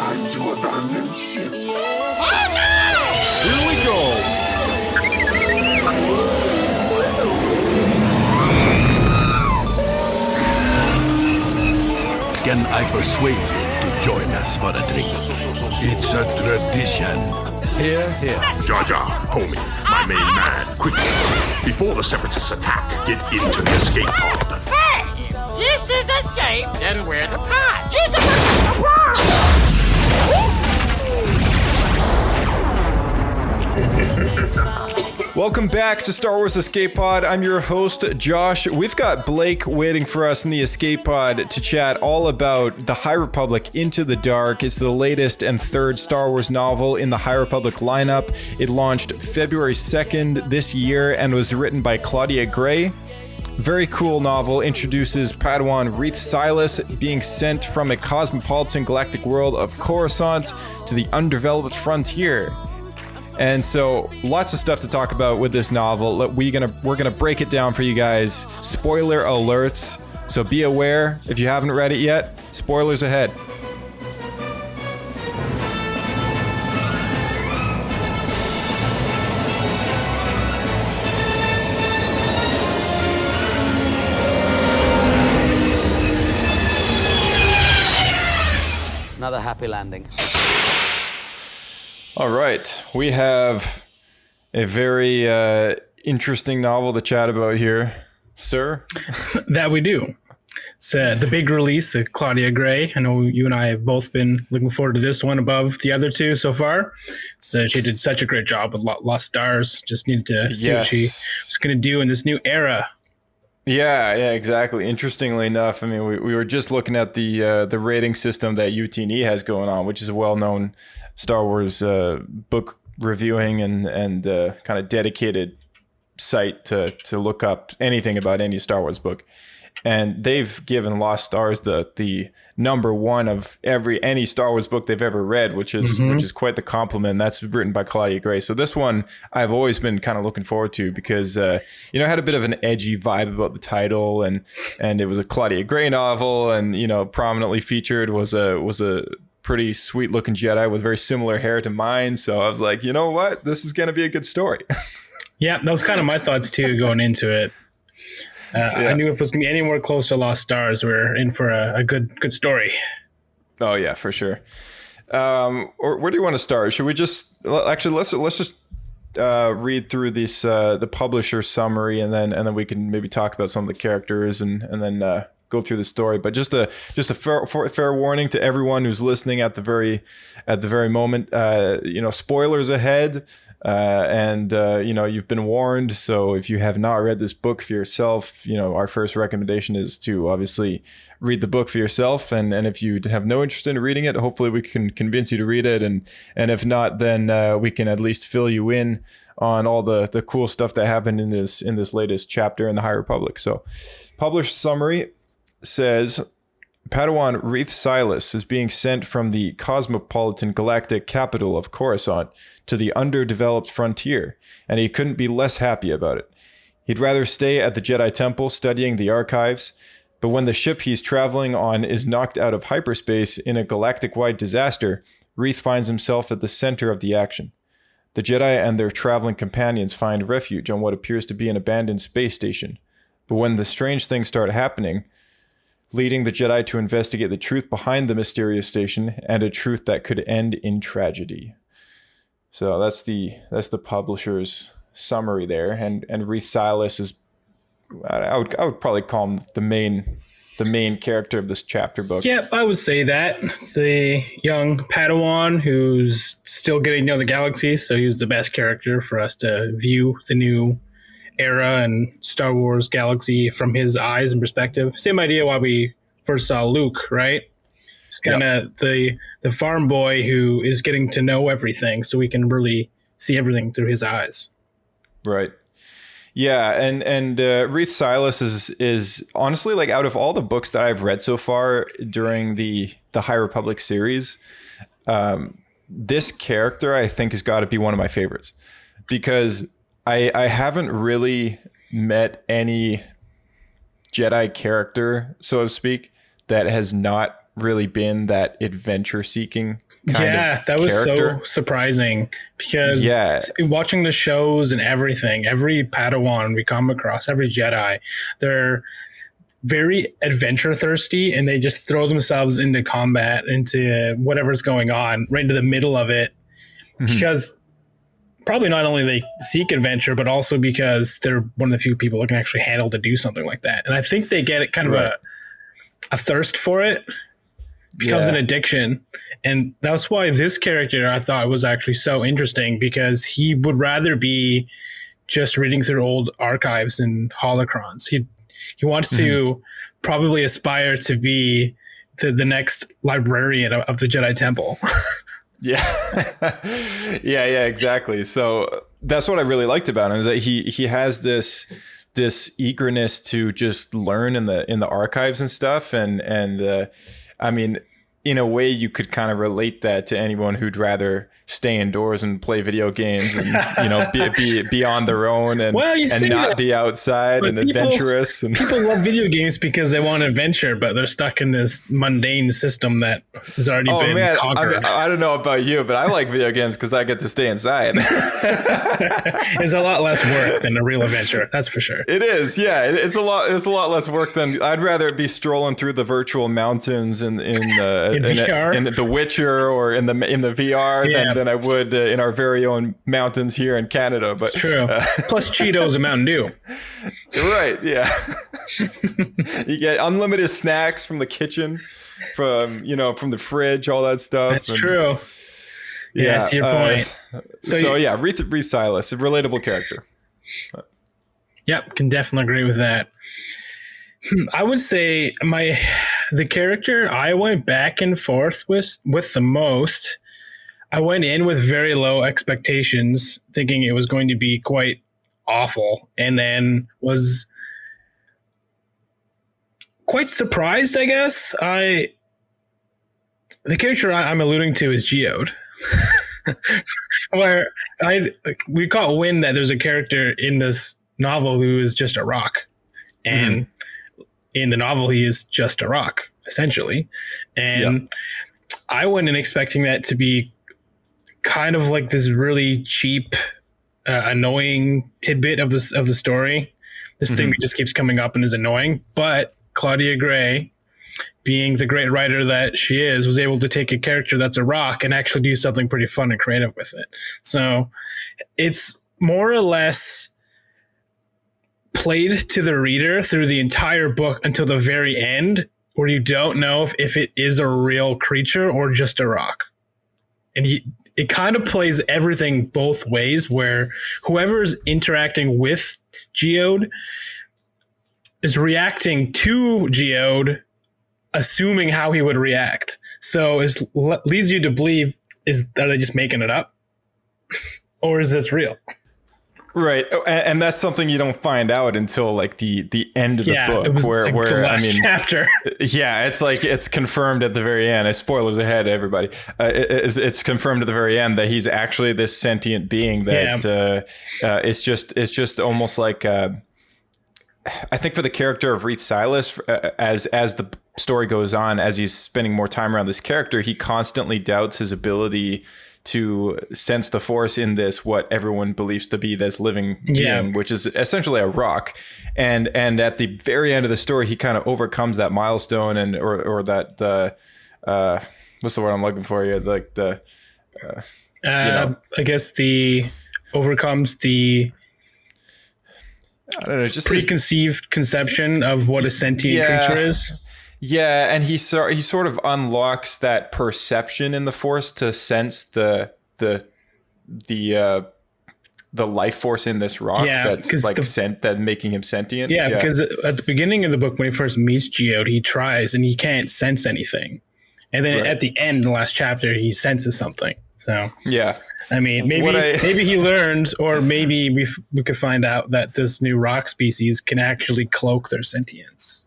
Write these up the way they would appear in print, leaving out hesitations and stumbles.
Time to abandon ship. Oh no! Here we go. Can I persuade you to join us for a drink? It's a tradition. Here, here. Jar Jar, homie, my main man, quickly. Before the Separatists attack, get into the escape pod. Hey! This is escape, then we're the pod. Welcome back to Star Wars Escape Pod. I'm your host, Josh. We've got Blake waiting for us in the Escape Pod to chat all about The High Republic Into the Dark. It's the latest and third Star Wars novel in the High Republic lineup. It launched February 2nd this year and was written by Claudia Gray. Very cool novel, introduces Padawan Reath Silas being sent from a cosmopolitan galactic world of Coruscant to the undeveloped frontier. And so lots of stuff to talk about with this novel. We're gonna break it down for you guys. Spoiler alerts. So be aware if you haven't read it yet. Spoilers ahead. Another happy landing. All right, we have a very interesting novel to chat about here, sir. That we do. It's the big release of Claudia Gray. I know you and I have both been looking forward to this one above the other two so far. So she did such a great job with Lost Stars. Just needed to see what she was going to do in this new era. Yeah, exactly. Interestingly enough, I mean, we were just looking at the rating system that UT&E has going on, which is a well-known Star Wars book reviewing and kind of dedicated site to look up anything about any Star Wars book. And they've given Lost Stars the number one of any Star Wars book they've ever read, which is quite the compliment. That's written by Claudia Gray. So this one I've always been kind of looking forward to because it had a bit of an edgy vibe about the title, and it was a Claudia Gray novel, and prominently featured was a pretty sweet looking Jedi with very similar hair to mine. So I was like, you know what, this is gonna be a good story. Yeah, that was kind of my thoughts too going into it. I knew if it was going to be any more close to Lost Stars, we're in for a good story. Oh yeah, for sure. Or where do you want to start? Should we just let's just read through this the publisher summary, and then we can maybe talk about some of the characters and then go through the story. But just a fair warning to everyone who's listening at the very moment. Spoilers ahead. You've been warned. So if you have not read this book for yourself, our first recommendation is to obviously read the book for yourself. And if you have no interest in reading it, hopefully we can convince you to read it. And if not, then we can at least fill you in on all the cool stuff that happened in this latest chapter in the High Republic. So published summary says, Padawan Reath Silas is being sent from the cosmopolitan galactic capital of Coruscant to the underdeveloped frontier, and he couldn't be less happy about it. He'd rather stay at the Jedi Temple studying the archives, but when the ship he's traveling on is knocked out of hyperspace in a galactic-wide disaster, Reath finds himself at the center of the action. The Jedi and their traveling companions find refuge on what appears to be an abandoned space station, but when the strange things start happening, leading the Jedi to investigate the truth behind the mysterious station, and a truth that could end in tragedy. So that's the publisher's summary there, and Reath Silas is, I would probably call him the main character of this chapter book. Yeah, I would say that. It's a young Padawan who's still getting to know the galaxy, so he's the best character for us to view the new era and Star Wars galaxy from his eyes and perspective. Same idea why we first saw Luke, right? It's kind of the farm boy who is getting to know everything, so we can really see everything through his eyes. Right. Yeah, and Reath Silas is honestly, like, out of all the books that I've read so far during the High Republic series, this character I think has got to be one of my favorites, because I haven't really met any Jedi character, so to speak, that has not really been that adventure seeking kind of that was character. so surprising because watching the shows and everything, every Padawan we come across, every Jedi, they're very adventure thirsty and they just throw themselves into combat, into whatever's going on, right into the middle of it. Because probably not only they seek adventure, but also because they're one of the few people that can actually handle to do something like that. And I think they get it kind of a thirst for it, becomes an addiction. And that's why this character I thought was actually so interesting, because he would rather be just reading through old archives and holocrons. He wants to probably aspire to be the next librarian of the Jedi Temple. Yeah, exactly. So that's what I really liked about him, is that he has this eagerness to just learn in the archives and stuff, and I mean, in a way, you could kind of relate that to anyone who'd rather stay indoors and play video games and, you know, be on their own and not be outside and adventurous. And people love video games because they want adventure, but they're stuck in this mundane system that has already been conquered. I don't know about you, but I like video games because I get to stay inside. It's a lot less work than a real adventure. That's for sure. It is. Yeah. It's a lot less work than I'd rather be strolling through the virtual mountains in VR? In The Witcher or in the VR than I would in our very own mountains here in Canada. But it's true. Plus Cheetos and Mountain Dew. Right. Yeah. You get unlimited snacks from the kitchen, from the fridge, all that stuff. That's true. Yeah, that's your point. Reath Silas, a relatable character. Yep, can definitely agree with that. I would say the character I went back and forth with the most, I went in with very low expectations, thinking it was going to be quite awful, and then was quite surprised, I guess. The character I'm alluding to is Geode. Where we caught wind that there's a character in this novel who is just a rock, and in the novel he is just a rock essentially, and I went in expecting that to be kind of like this really cheap, annoying tidbit of the story. This thing that just keeps coming up and is annoying, but Claudia Gray, being the great writer that she is, was able to take a character that's a rock and actually do something pretty fun and creative with it. So it's more or less played to the reader through the entire book until the very end, where you don't know if it is a real creature or just a rock. And it kind of plays everything both ways, where whoever's interacting with Geode is reacting to Geode, assuming how he would react. So it leads you to believe, are they just making it up? Or is this real? Right. And that's something you don't find out until like the end of the book, where the last chapter. Yeah, it's like it's confirmed at the very end. Spoilers ahead, everybody. It's confirmed at the very end that he's actually this sentient being that it's just almost like I think for the character of Reath Silas, as the story goes on, as he's spending more time around this character, he constantly doubts his ability to sense the Force in this, what everyone believes to be this living being, which is essentially a rock. And at the very end of the story, he kind of overcomes that milestone or that what's the word I'm looking for here? Like I guess overcomes the I don't know, just preconceived conception of what a sentient creature is. Yeah, and he sort of unlocks that perception in the Force to sense the life force in this rock that's like that making him sentient. Yeah, because at the beginning of the book, when he first meets Geode, he tries and he can't sense anything, and then at the end, the last chapter, he senses something. So I mean, maybe he learns, or maybe we could find out that this new rock species can actually cloak their sentience.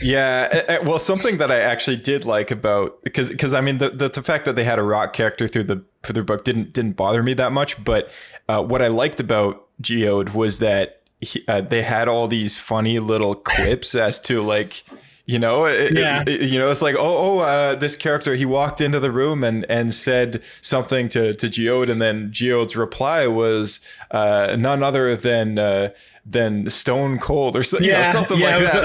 Yeah, well, something that I actually did like about because I mean the fact that they had a rock character through their book didn't bother me that much, but what I liked about Geode was that they had all these funny little quips as to like It's like, this character, he walked into the room and said something to Geode, and then Geode's reply was none other than Stone Cold or something like that.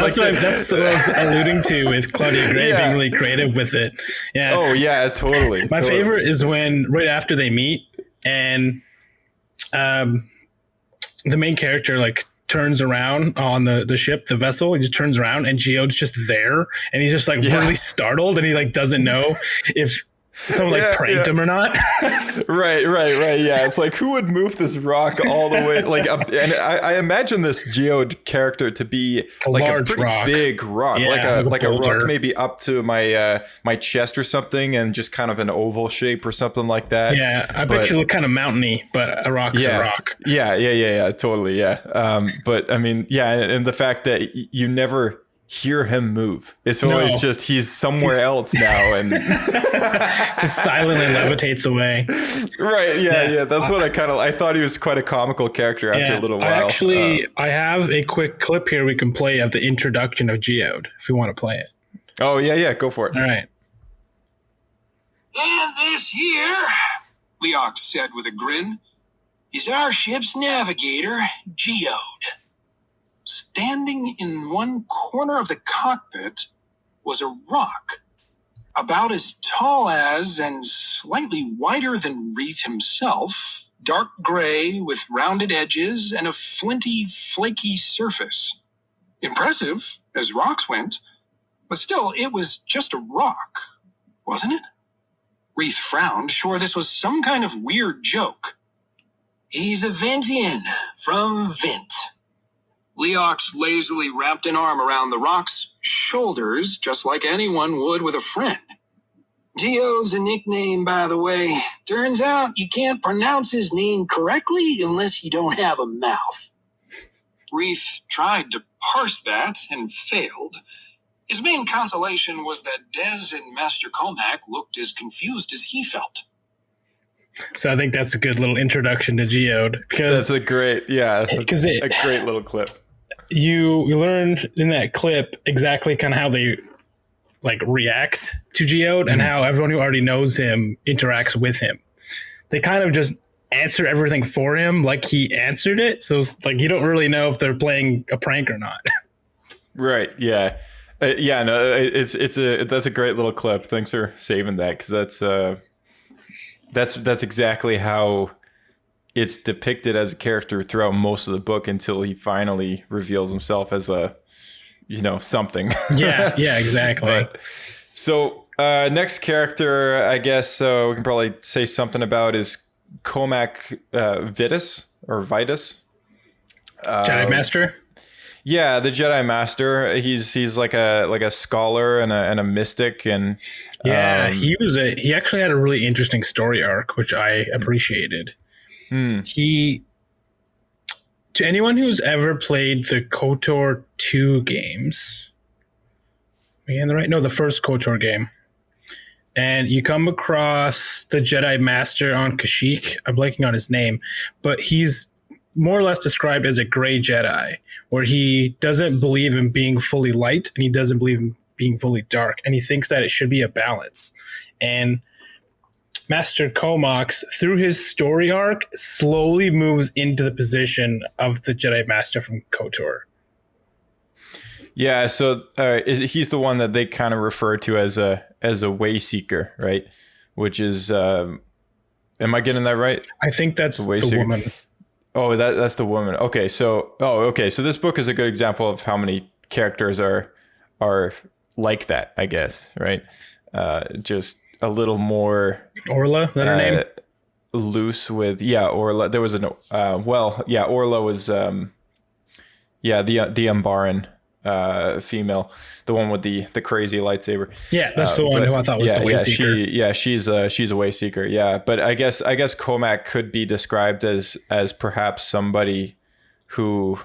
That's what I was alluding to with Claudia Gray being really creative with it. Yeah. Oh yeah, totally. My favorite is when right after they meet and the main character turns around on the ship, the vessel. He just turns around and Geode's just there, and he's just really startled, and he doesn't know if someone pranked him or not. Right. Yeah, it's like, who would move this rock all the way? And I imagine this Geode character to be a large pretty rock. big rock, Yeah, like a rock maybe up to my chest or something, and just kind of an oval shape or something like that. Yeah, I bet you look kind of mountainy, but a rock's a rock. Yeah, totally. Yeah, but I mean, and the fact that you never hear him move. It's always just he's somewhere else now, and just silently levitates away. Right. Yeah. That's what I thought he was quite a comical character after a little while. I have a quick clip here we can play of the introduction of Geode if you want to play it. Oh yeah, go for it. All right. And this here, Leox said with a grin, is our ship's navigator, Geode. Standing in one corner of the cockpit was a rock, about as tall as and slightly wider than Reath himself, dark gray with rounded edges and a flinty, flaky surface. Impressive, as rocks went, but still, it was just a rock, wasn't it? Reath frowned, sure this was some kind of weird joke. He's a Ventian, from Vent. Leox lazily wrapped an arm around the rock's shoulders, just like anyone would with a friend. Geode's a nickname, by the way. Turns out you can't pronounce his name correctly unless you don't have a mouth. Reath tried to parse that and failed. His main consolation was that Dez and Master Comac looked as confused as he felt. So I think that's a good little introduction to Geode. Because that's a great little clip. You learn in that clip exactly kind of how they react to Geode and how everyone who already knows him interacts with him. They kind of just answer everything for him like he answered it. So it's you don't really know if they're playing a prank or not. Right. Yeah. That's a great little clip. Thanks for saving that, because that's exactly how it's depicted as a character throughout most of the book until he finally reveals himself as something. Yeah, exactly. So next character, I guess we can probably say something about is Comac Vitus or Vitus. Jedi Master? Yeah, the Jedi Master. He's like a scholar and a mystic, and he actually had a really interesting story arc, which I appreciated. To anyone who's ever played the KOTOR 2 games, the first KOTOR game, and you come across the Jedi Master on Kashyyyk, I'm blanking on his name, but he's more or less described as a gray Jedi, where he doesn't believe in being fully light and he doesn't believe in being fully dark, and he thinks that it should be a balance. And Master Comax, through his story arc, slowly moves into the position of the Jedi Master from KOTOR. Yeah, so he's the one that they kind of refer to as a way seeker, right? Which is, am I getting that right? I think that's the woman. Oh, that's the woman. Okay, so this book is a good example of how many characters are like that, I guess, right? Just a little more Orla, is that her name? Loose with Orla. There was Orla was the Umbaran female, the one with the crazy lightsaber. Yeah, that's the one who I thought was the way seeker. She's a way seeker. Yeah, but I guess Comac could be described as perhaps somebody who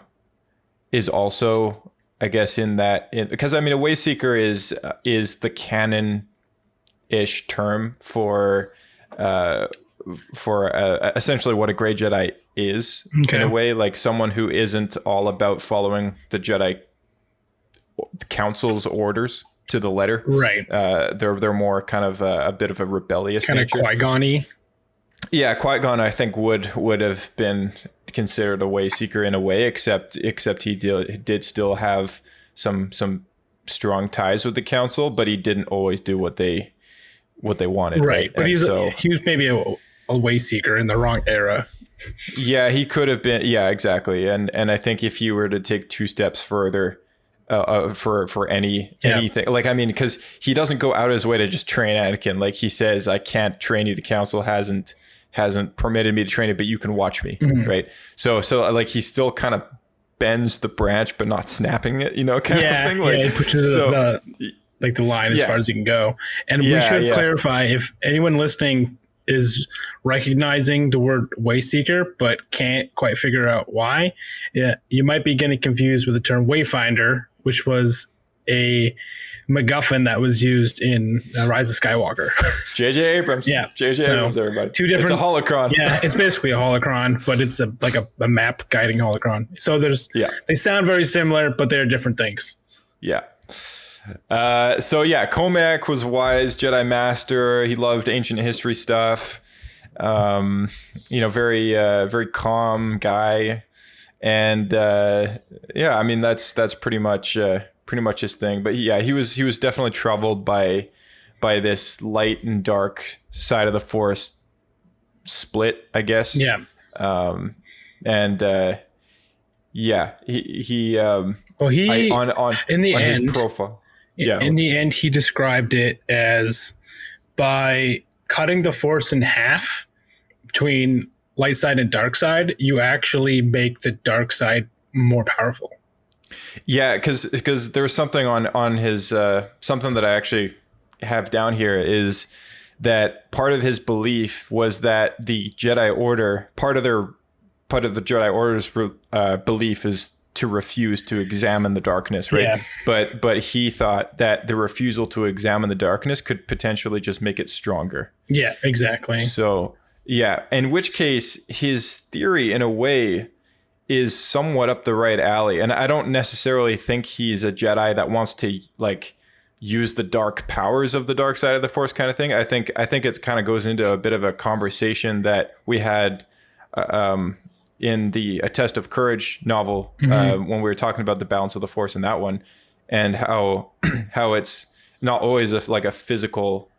is also, I guess, because a way seeker is the canon ish term for essentially what a gray Jedi is, in a way, like someone who isn't all about following the Jedi council's orders to the letter. Right. They're more kind of a bit of a rebellious Kind of nature. Qui-Gon-y. Yeah, Qui-Gon I think would have been considered a way seeker in a way, except he did still have some strong ties with the council, but he didn't always do what they wanted. Right. But he was maybe a way seeker in the wrong era. Yeah, he could have been. Yeah, exactly. And I think if you were to take two steps further, for anything, like, I mean, because he doesn't go out of his way to just train Anakin. Like he says, I can't train you. The council hasn't permitted me to train you, but you can watch me. Right. So like he still kind of bends the branch, but not snapping it, kind of thing. Like, he pushes the line as far as you can go. And we should clarify, if anyone listening is recognizing the word Wayseeker but can't quite figure out why, you might be getting confused with the term Wayfinder, which was a MacGuffin that was used in Rise of Skywalker. J.J. Abrams. Yeah. J.J. Abrams, everybody. Two different. It's a holocron. Yeah, it's basically a holocron, but it's like a map guiding holocron. So they sound very similar, but they're different things. Yeah. Comac was wise Jedi Master. He loved ancient history stuff. Very very calm guy, and I mean that's pretty much his thing. But he was definitely troubled by this light and dark side of the Force split, I guess. Yeah. In the end, his profile. In the end, he described it as by cutting the Force in half between light side and dark side, you actually make the dark side more powerful. Yeah, because there was something on his something that I actually have down here is that part of his belief was that the Jedi Order, part of the Jedi Order's belief is to refuse to examine the darkness, right? Yeah. But he thought that the refusal to examine the darkness could potentially just make it stronger. Yeah, exactly. So, yeah, in which case his theory in a way is somewhat up the right alley. And I don't necessarily think he's a Jedi that wants to like use the dark powers of the dark side of the Force kind of thing. I think it kind of goes into a bit of a conversation that we had in the A Test of Courage novel, when we were talking about the balance of the Force in that one, and how it's not always a physical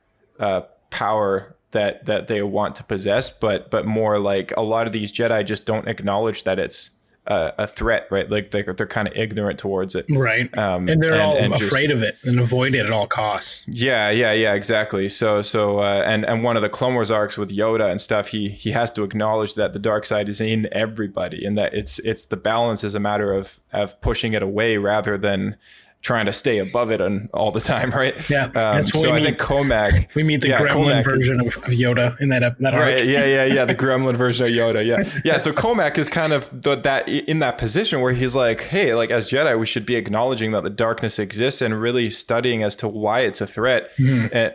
power that they want to possess, but more like a lot of these Jedi just don't acknowledge that it's a threat, right? Like they're kind of ignorant towards it, right? And they're all afraid of it and avoid it at all costs. Yeah, exactly. So and one of the Clone Wars arcs with Yoda and stuff, he has to acknowledge that the dark side is in everybody, and that it's the balance is a matter of pushing it away rather than trying to stay above it all the time, right? Yeah. That's what I think Comac. We meet the gremlin version of Yoda in that arc. Right. Yeah. The gremlin version of Yoda. Yeah. So Comac is kind of that in that position where he's like, hey, like as Jedi, we should be acknowledging that the darkness exists and really studying as to why it's a threat,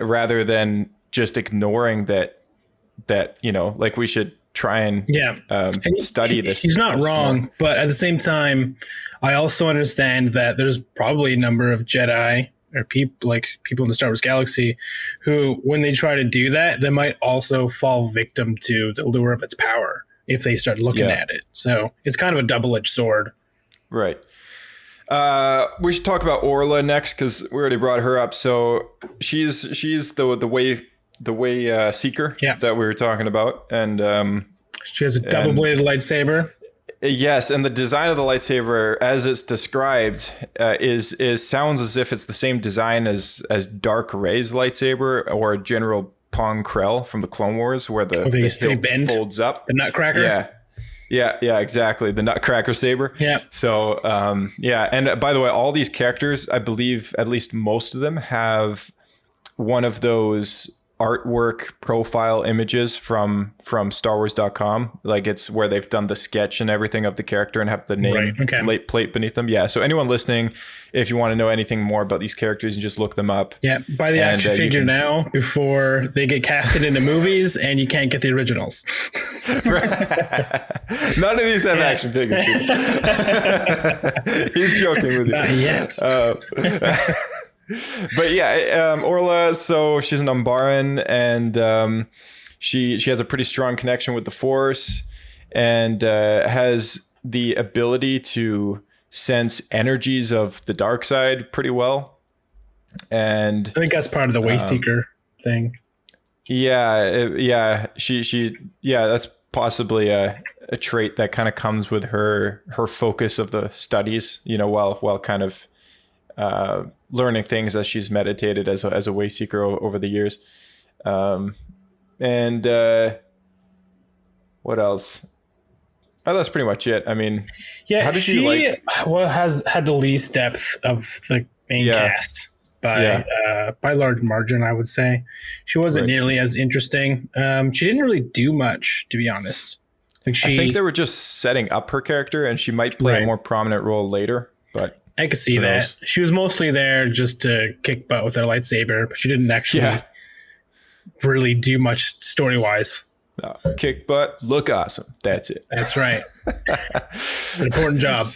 rather than just ignoring that like we should try and study this. He's not wrong, but at the same time, I also understand that there's probably a number of Jedi or people in the Star Wars galaxy who, when they try to do that, they might also fall victim to the lure of its power if they start looking at it. So it's kind of a double-edged sword. Right. We should talk about Orla next because we already brought her up. So she's the way seeker that we were talking about, and she has a double-bladed lightsaber. Yes, and the design of the lightsaber, as it's described, is sounds as if it's the same design as Dark Ray's lightsaber or General Pong Krell from the Clone Wars, where the hilt folds up. The Nutcracker. Yeah, exactly. The Nutcracker saber. Yeah. So, and by the way, all these characters, I believe, at least most of them have one of those artwork profile images from StarWars.com. Like it's where they've done the sketch and everything of the character and have the name late plate beneath them. Yeah. So anyone listening, if you want to know anything more about these characters, you just look them up. Yeah. Buy the action figure now before they get casted into movies and you can't get the originals. None of these have action figures. He's joking with you. Not yet. But yeah, Orla, so she's an Umbaran, and she has a pretty strong connection with the Force, and has the ability to sense energies of the dark side pretty well. And I think that's part of the Wayseeker thing. Yeah, that's possibly a trait that kind of comes with her focus of the studies, while kind of learning things as she's meditated as a Wayseeker over the years. And what else? Oh, that's pretty much it. I mean, yeah, how did she you has had the least depth of the main cast by large margin, I would say. She wasn't nearly as interesting. She didn't really do much, to be honest. I think they were just setting up her character, and she might play a more prominent role later, but I could see that. She was mostly there just to kick butt with her lightsaber, but she didn't actually really do much story-wise. No, kick butt, look awesome. That's it. That's right. It's an important job.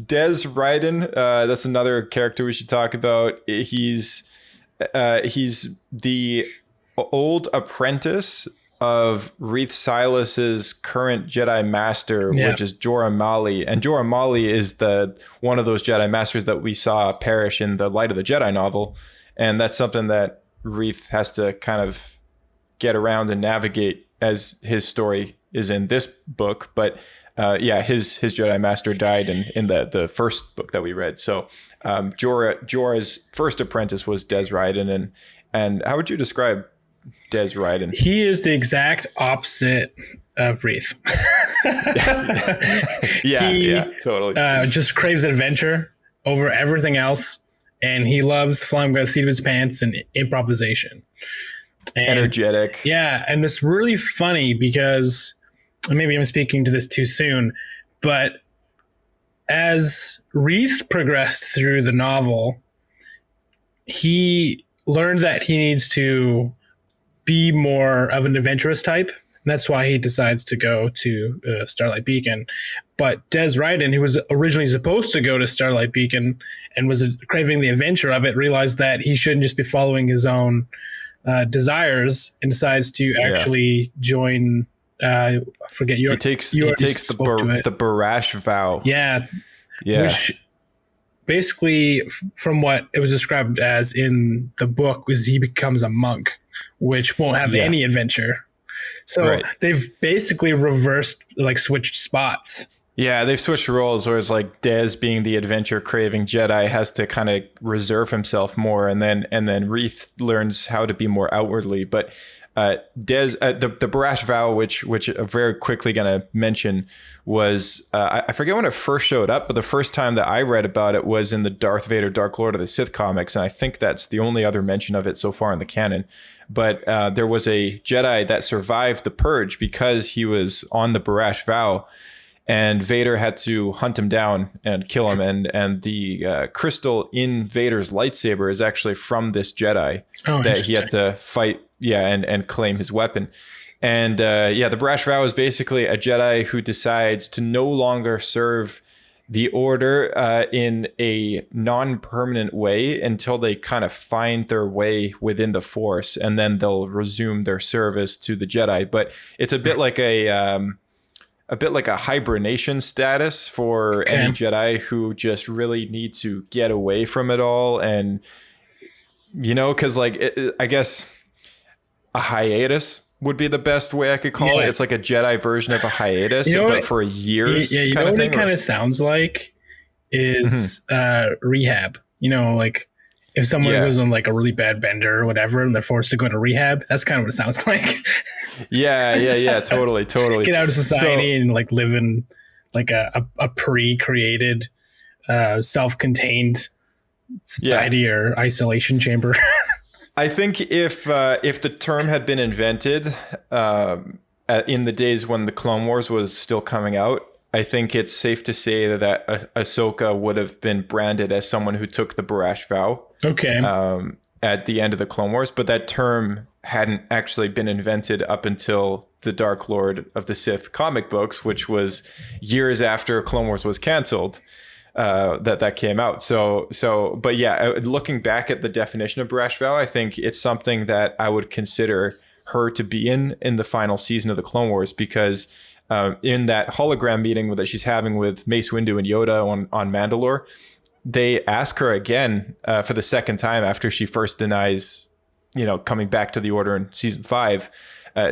Des Ryden, that's another character we should talk about. He's the old apprentice of Reath Silas's current Jedi Master, which is Jorah Mali. And Jorah Mali is one of those Jedi Masters that we saw perish in the Light of the Jedi novel. And that's something that Reath has to kind of get around and navigate as his story is in this book. But his Jedi Master died in the first book that we read. So Jorah's first apprentice was Des Ryden. And how would you describe Des Ryden? He is the exact opposite of Reath. Yeah, totally. Just craves adventure over everything else, and he loves flying by the seat of his pants and improvisation. And, energetic. Yeah, and it's really funny because maybe I'm speaking to this too soon, but as Reath progressed through the novel, he learned that he needs to be more of an adventurous type. And that's why he decides to go to Starlight Beacon. But Des Ryden, who was originally supposed to go to Starlight Beacon and was craving the adventure of it, realized that he shouldn't just be following his own desires and decides to actually join. I forget your. He takes the Barash vow. Yeah. Which basically, from what it was described as in the book, was he becomes a monk, which won't have any adventure. So they've basically switched spots. Yeah, they've switched roles where it's like Des, being the adventure craving Jedi, has to kind of reserve himself more, and then Reath learns how to be more outwardly. But Des, the Barash vow, which I'm very quickly going to mention, was I forget when it first showed up, but the first time that I read about it was in the Darth Vader Dark Lord of the Sith comics, and I think that's the only other mention of it so far in the canon. But there was a Jedi that survived the Purge because he was on the Barash vow, and Vader had to hunt him down and kill him. And the crystal in Vader's lightsaber is actually from this Jedi that he had to fight, and claim his weapon. And the Barash vow is basically a Jedi who decides to no longer serve the Order in a non-permanent way until they kind of find their way within the Force, and then they'll resume their service to the Jedi. But it's a bit like a hibernation status for any Jedi who just really need to get away from it all. And, because I guess a hiatus would be the best way I could call it. It's like a Jedi version of a hiatus, but for years. Yeah, what it kind of sounds like is rehab. Like if someone goes on like a really bad bender or whatever, and they're forced to go to rehab, that's kind of what it sounds like. Yeah, totally. Get out of society and like live in like a pre-created, self-contained society or isolation chamber. I think if the term had been invented in the days when the Clone Wars was still coming out, I think it's safe to say that Ahsoka would have been branded as someone who took the Barash vow. Okay. At the end of the Clone Wars, but that term hadn't actually been invented up until the Dark Lord of the Sith comic books, which was years after Clone Wars was canceled. That came out. But yeah, looking back at the definition of Barash vow, I think it's something that I would consider her to be in the final season of the Clone Wars, because in that hologram meeting that she's having with Mace Windu and Yoda on Mandalore, they ask her again for the second time after she first denies, coming back to the Order in season 5.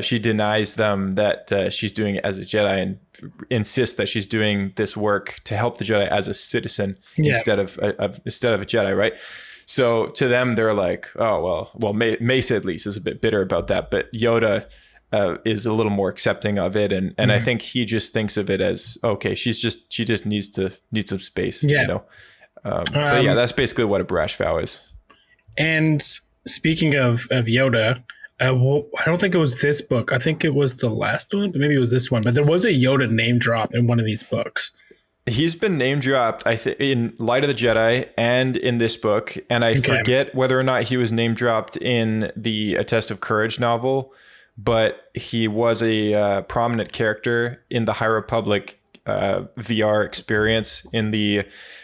She denies them that she's doing it as a Jedi and insists that she's doing this work to help the Jedi as a citizen instead of a Jedi, right? So to them, they're like, oh, well, Mace at least is a bit bitter about that, but Yoda is a little more accepting of it, and I think he just thinks of it as, okay, she just needs some space, But yeah, that's basically what a Barash vow is. And speaking of Yoda, I don't think it was this book. I think it was the last one, but maybe it was this one. But there was a Yoda name drop in one of these books. He's been name dropped, I think, in Light of the Jedi and in this book. And I forget whether or not he was name dropped in the A Test of Courage novel, but he was a prominent character in the High Republic VR experience in the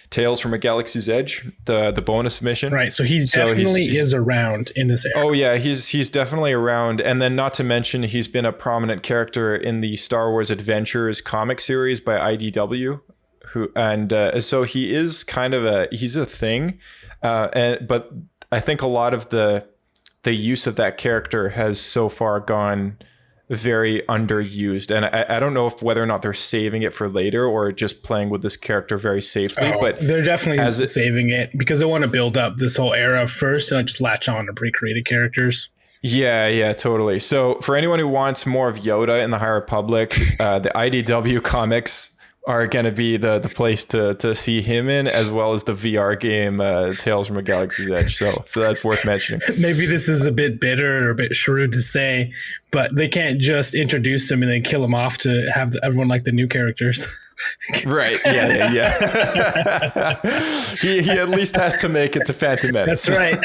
Tales from a Galaxy's Edge, the bonus mission. Right. So he's definitely is around in this era. Oh yeah, he's definitely around. And then not to mention, he's been a prominent character in the Star Wars Adventures comic series by IDW. So he is kind of he's a thing. But I think a lot of the use of that character has so far gone very underused, and I don't know whether or not they're saving it for later or just playing with this character very safely. But they're definitely saving it because they want to build up this whole era first and just latch on to pre-created characters. Yeah, totally. So for anyone who wants more of Yoda in the High Republic, the IDW comics are going to be the place to see him in, as well as the VR game Tales from a Galaxy's Edge. So that's worth mentioning. Maybe this is a bit bitter or a bit shrewd to say, but they can't just introduce him and then kill him off to have everyone like the new characters. Right. Yeah. he at least has to make it to Phantom Menace. That's right.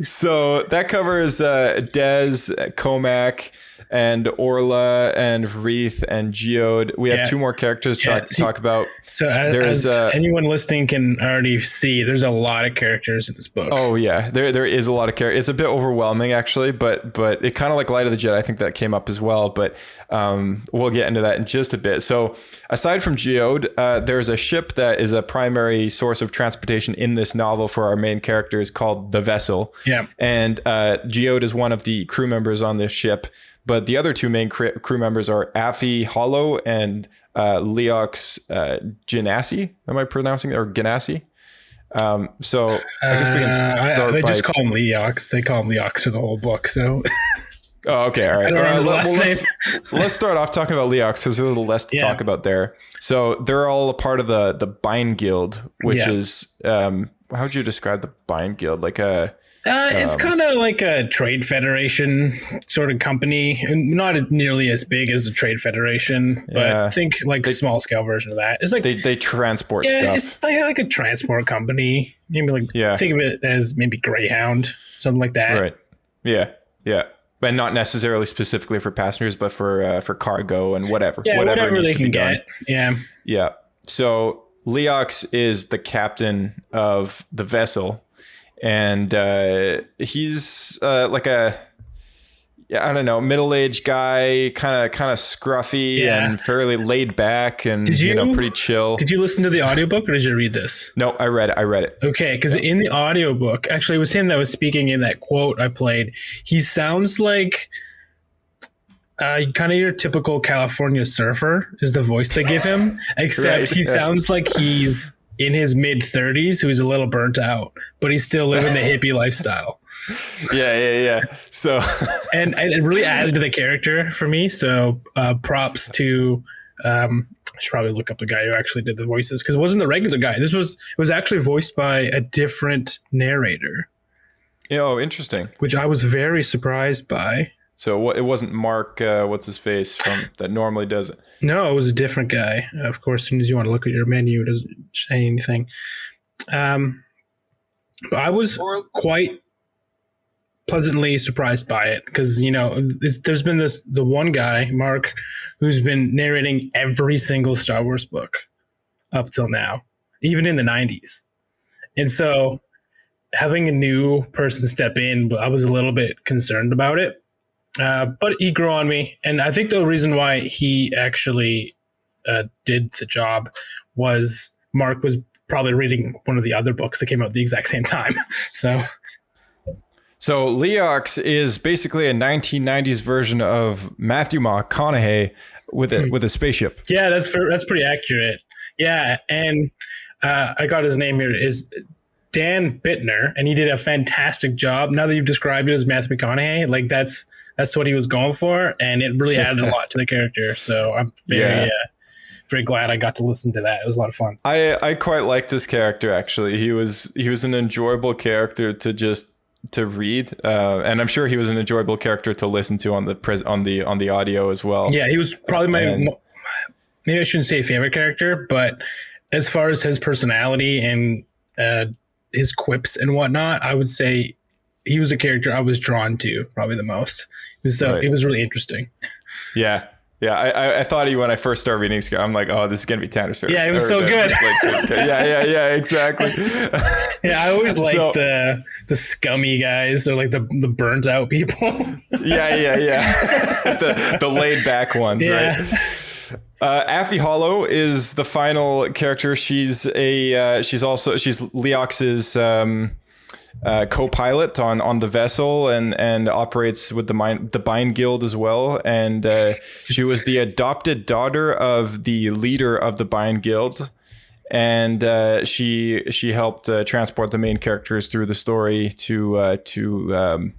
So that covers Dez, Comac, and Orla, and Reath, and Geode. We have two more characters to talk about. So as anyone listening can already see, there's a lot of characters in this book. Oh yeah, there is a lot of characters. It's a bit overwhelming actually, but it kind of like Light of the Jedi. I think that came up as well, but we'll get into that in just a bit. So aside from Geode, there's a ship that is a primary source of transportation in this novel for our main characters called the Vessel. Yeah, and Geode is one of the crew members on this ship. But the other two main crew members are Afi Hollow and Leox Genasi. Am I pronouncing it? Or Genasi? So I guess we can start They just call him Leox. They call him Leox for the whole book. So. Oh, okay. All right. I don't remember the last name. Let's start off talking about Leox because there's a little less to talk about there. So they're all a part of the Bind Guild, which is how would you describe the Bind Guild? Like a it's kind of like a trade federation sort of company, not as nearly as big as the Trade Federation, but think like a small scale version of that. It's like they transport stuff. It's like a transport company. Maybe think of it as maybe Greyhound, something like that. Right. Yeah. But not necessarily specifically for passengers, but for cargo and whatever. Yeah, whatever they can get. Yeah. Yeah. So Leox is the captain of the Vessel. And he's like I don't know, middle-aged guy, kind of scruffy and fairly laid back and pretty chill. Did you listen to the audiobook or did you read this? No, I read it. Okay, because in the audiobook, actually it was him that was speaking in that quote I played. He sounds like kind of your typical California surfer is the voice they give him, except he sounds like he's in his mid-30s, who's a little burnt out, but he's still living the hippie lifestyle. Yeah. So, and it really added to the character for me. So, props to. I should probably look up the guy who actually did the voices because it wasn't the regular guy. It was actually voiced by a different narrator. Oh, interesting. which I was very surprised by. So it wasn't Mark, what's his face, that normally does it. No, it was a different guy. Of course, as soon as you want to look at your menu, it doesn't say anything. But I was quite pleasantly surprised by it because, there's been the one guy, Mark, who's been narrating every single Star Wars book up till now, even in the 90s. And so having a new person step in, I was a little bit concerned about it. But he grew on me. And I think the reason why he actually did the job was Mark was probably reading one of the other books that came out at the exact same time. So Leox is basically a 1990s version of Matthew McConaughey with a spaceship. Yeah, that's pretty accurate. Yeah, and I got his name here is Dan Bittner, and he did a fantastic job. Now that you've described it as Matthew McConaughey, like that's what he was going for, and it really added a lot to the character. So I'm very glad I got to listen to that. It was a lot of fun. I quite liked this character actually. He was an enjoyable character to read, and I'm sure he was an enjoyable character to listen to on the audio as well. Yeah, he was probably maybe I shouldn't say favorite character, but as far as his personality and his quips and whatnot, I would say he was a character I was drawn to probably the most. It was really interesting. Yeah. I thought when I first started reading this, I'm like, oh, this is gonna be Tanner's favorite. Yeah, it was so good. Yeah, exactly. Yeah, I always liked the scummy guys or like the burnt out people. Yeah. the laid back ones, right? Affie Hollow is the final character. She's Leox's co-pilot on the vessel and operates with the Bind Guild as well. And she was the adopted daughter of the leader of the Bind Guild. And she helped transport the main characters through the story through the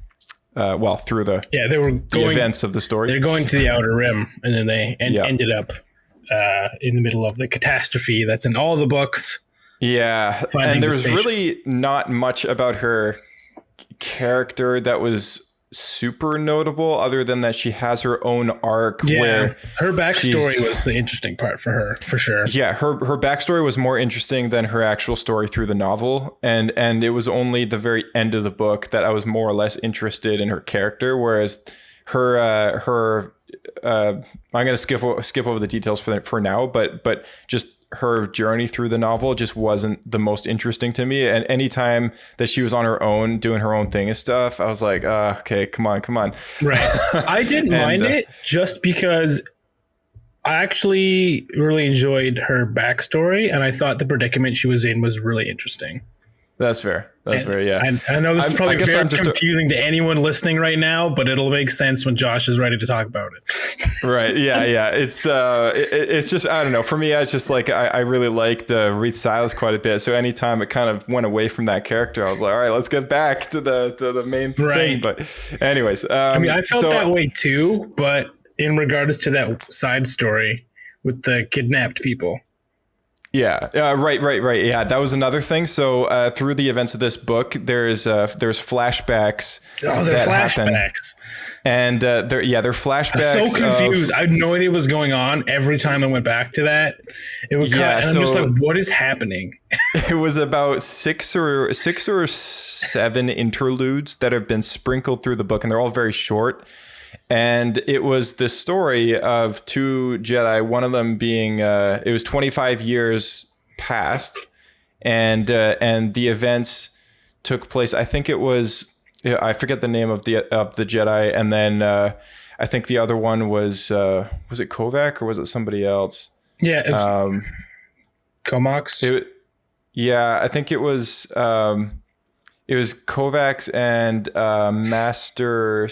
events of the story. They're going to the Outer Rim, and then they ended up in the middle of the catastrophe that's in all the books. Yeah, and there's really not much about her character that was super notable other than that she has her own arc where her backstory was the interesting part for her, for sure. Yeah, her backstory was more interesting than her actual story through the novel, and it was only the very end of the book that I was more or less interested in her character, whereas her I'm going to skip over the details for now, but just her journey through the novel just wasn't the most interesting to me. And anytime that she was on her own doing her own thing and stuff, I was like, okay, come on. Right. I didn't mind it just because I actually really enjoyed her backstory, and I thought the predicament she was in was really interesting. That's fair. Yeah. I know this is probably very confusing to anyone listening right now, but it'll make sense when Josh is ready to talk about it. Right. Yeah. It's just, I don't know. For me, it's just like, I really liked Reath Silas quite a bit. So anytime it kind of went away from that character, I was like, all right, let's get back to the main thing. But anyways. I felt that way too, but in regards to that side story with the kidnapped people. Yeah. Right. Yeah, that was another thing. So through the events of this book, there's flashbacks. Oh, they're flashbacks. Happen. And they're flashbacks. I'm so confused. I had no idea what was going on every time I went back to that. It would and I'm just like, what is happening? It was about six or seven interludes that have been sprinkled through the book, and they're all very short. And it was the story of two Jedi, one of them being, it was 25 years past, and the events took place. I think it was, I forget the name of the Jedi. And then I think the other one was it Kovac or was it somebody else? Yeah. Comox. I think it was Kovacs and Master,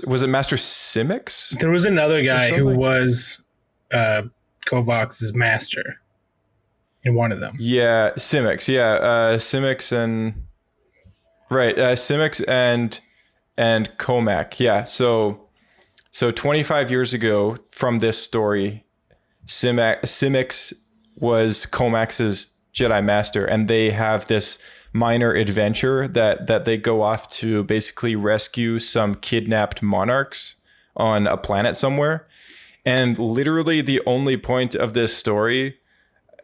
was it Master Simics? There was another guy who was Kovacs' master in one of them. Yeah, Simics. Yeah, Simics and Simics and Comac. Yeah, so 25 years ago from this story, Simics was Comac's Jedi master, and they have this minor adventure that they go off to basically rescue some kidnapped monarchs on a planet somewhere. And literally the only point of this story,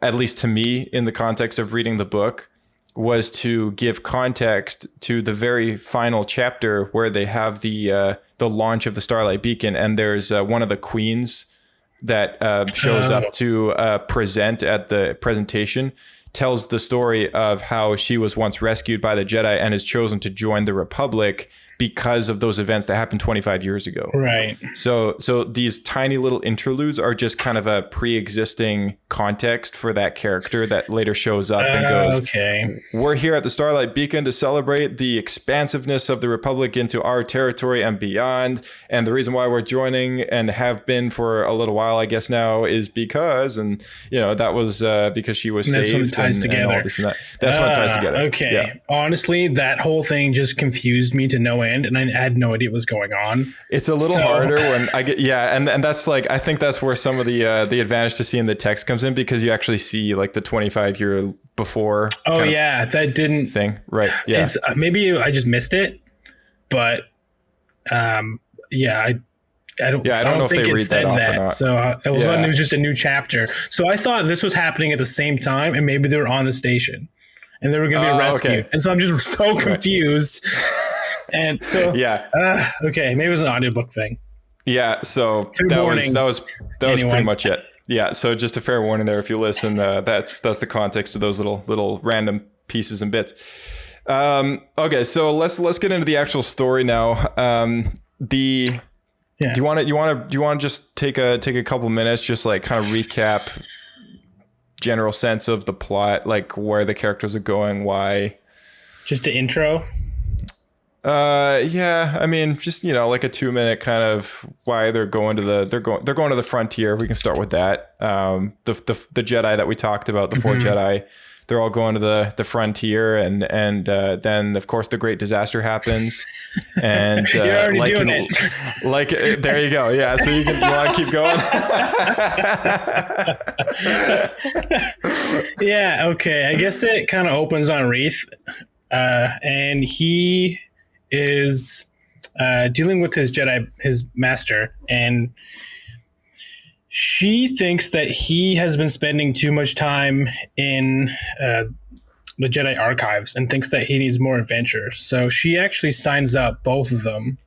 at least to me, in the context of reading the book, was to give context to the very final chapter where they have the launch of the Starlight Beacon, and there's one of the queens that shows up to present at the presentation, tells the story of how she was once rescued by the Jedi and has chosen to join the Republic because of those events that happened 25 years ago. Right. So these tiny little interludes are just kind of a pre-existing context for that character that later shows up and goes, okay, we're here at the Starlight Beacon to celebrate the expansiveness of the Republic into our territory and beyond. And the reason why we're joining and have been for a little while, I guess now, is because, and that was because she was saved. That's when it ties together. And all this and that. That's when it ties together. Okay. Yeah. Honestly, that whole thing just confused me to no end, and I had no idea what was going on. It's a little harder when I get, and that's like, I think that's where some of the advantage to seeing the text comes in, because you actually see like the 25-year before. Oh yeah, that didn't thing, right? Yeah, maybe I just missed it, but I don't. I don't know if they read that off or not. So all of a sudden it was just a new chapter. So I thought this was happening at the same time, and maybe they were on the station, and they were going to be rescued. Okay. And so I'm just so confused. And so okay, maybe it was an audiobook thing. Yeah, so that was pretty much it. Yeah, so just a fair warning there if you listen. That's the context of those little random pieces and bits. Okay, so let's get into the actual story now. Do you want to just take a couple minutes, just like kind of recap general sense of the plot, like where the characters are going, why? Just the intro. I mean, just like a 2-minute kind of why they're going to the frontier. We can start with that. The Jedi that we talked about, the 4 Jedi, they're all going to the frontier, and then of course the great disaster happens, and you're already doing it. Like there you go. Yeah, so you want to keep going. Yeah. Okay. I guess it kind of opens on Reath, and he is dealing with his master, and she thinks that he has been spending too much time in the Jedi archives and thinks that he needs more adventure. So she actually signs up both of them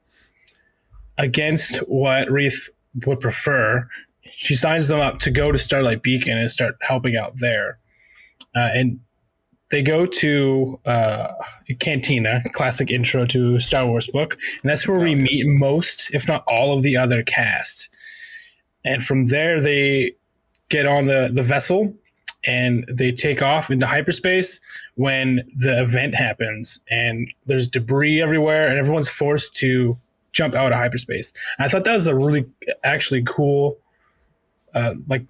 against what Reath would prefer. She signs them up to go to Starlight Beacon and start helping out there. And they go to a cantina, classic intro to Star Wars book. And that's where we meet most, if not all, of the other cast. And from there, they get on the vessel and they take off into hyperspace when the event happens. And there's debris everywhere and everyone's forced to jump out of hyperspace. And I thought that was a really actually cool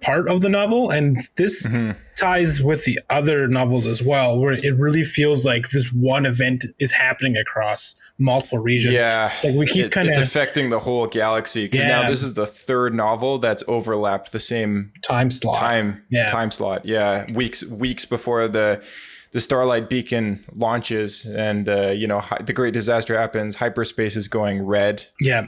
part of the novel. And this ties with the other novels as well, where it really feels like this one event is happening across multiple regions. Yeah, like we keep it's affecting the whole galaxy, because now this is the 3rd novel that's overlapped the same time slot. Yeah, weeks before the Starlight Beacon launches, and the great disaster happens. Hyperspace is going red. Yeah,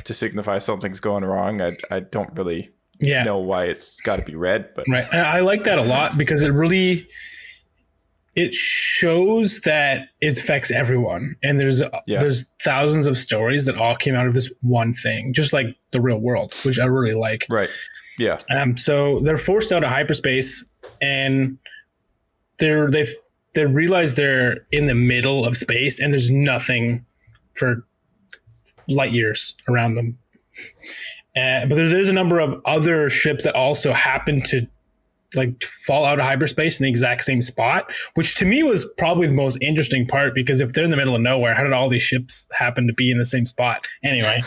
to signify something's going wrong. I don't really know why it's got to be red, but right. And I like that a lot because it shows that it affects everyone, and there's thousands of stories that all came out of this one thing, just like the real world, which I really like. Right. Yeah. So they're forced out of hyperspace, and they realize they're in the middle of space, and there's nothing for light years around them. But there's a number of other ships that also happen to fall out of hyperspace in the exact same spot, which to me was probably the most interesting part, because if they're in the middle of nowhere, how did all these ships happen to be in the same spot? Anyway,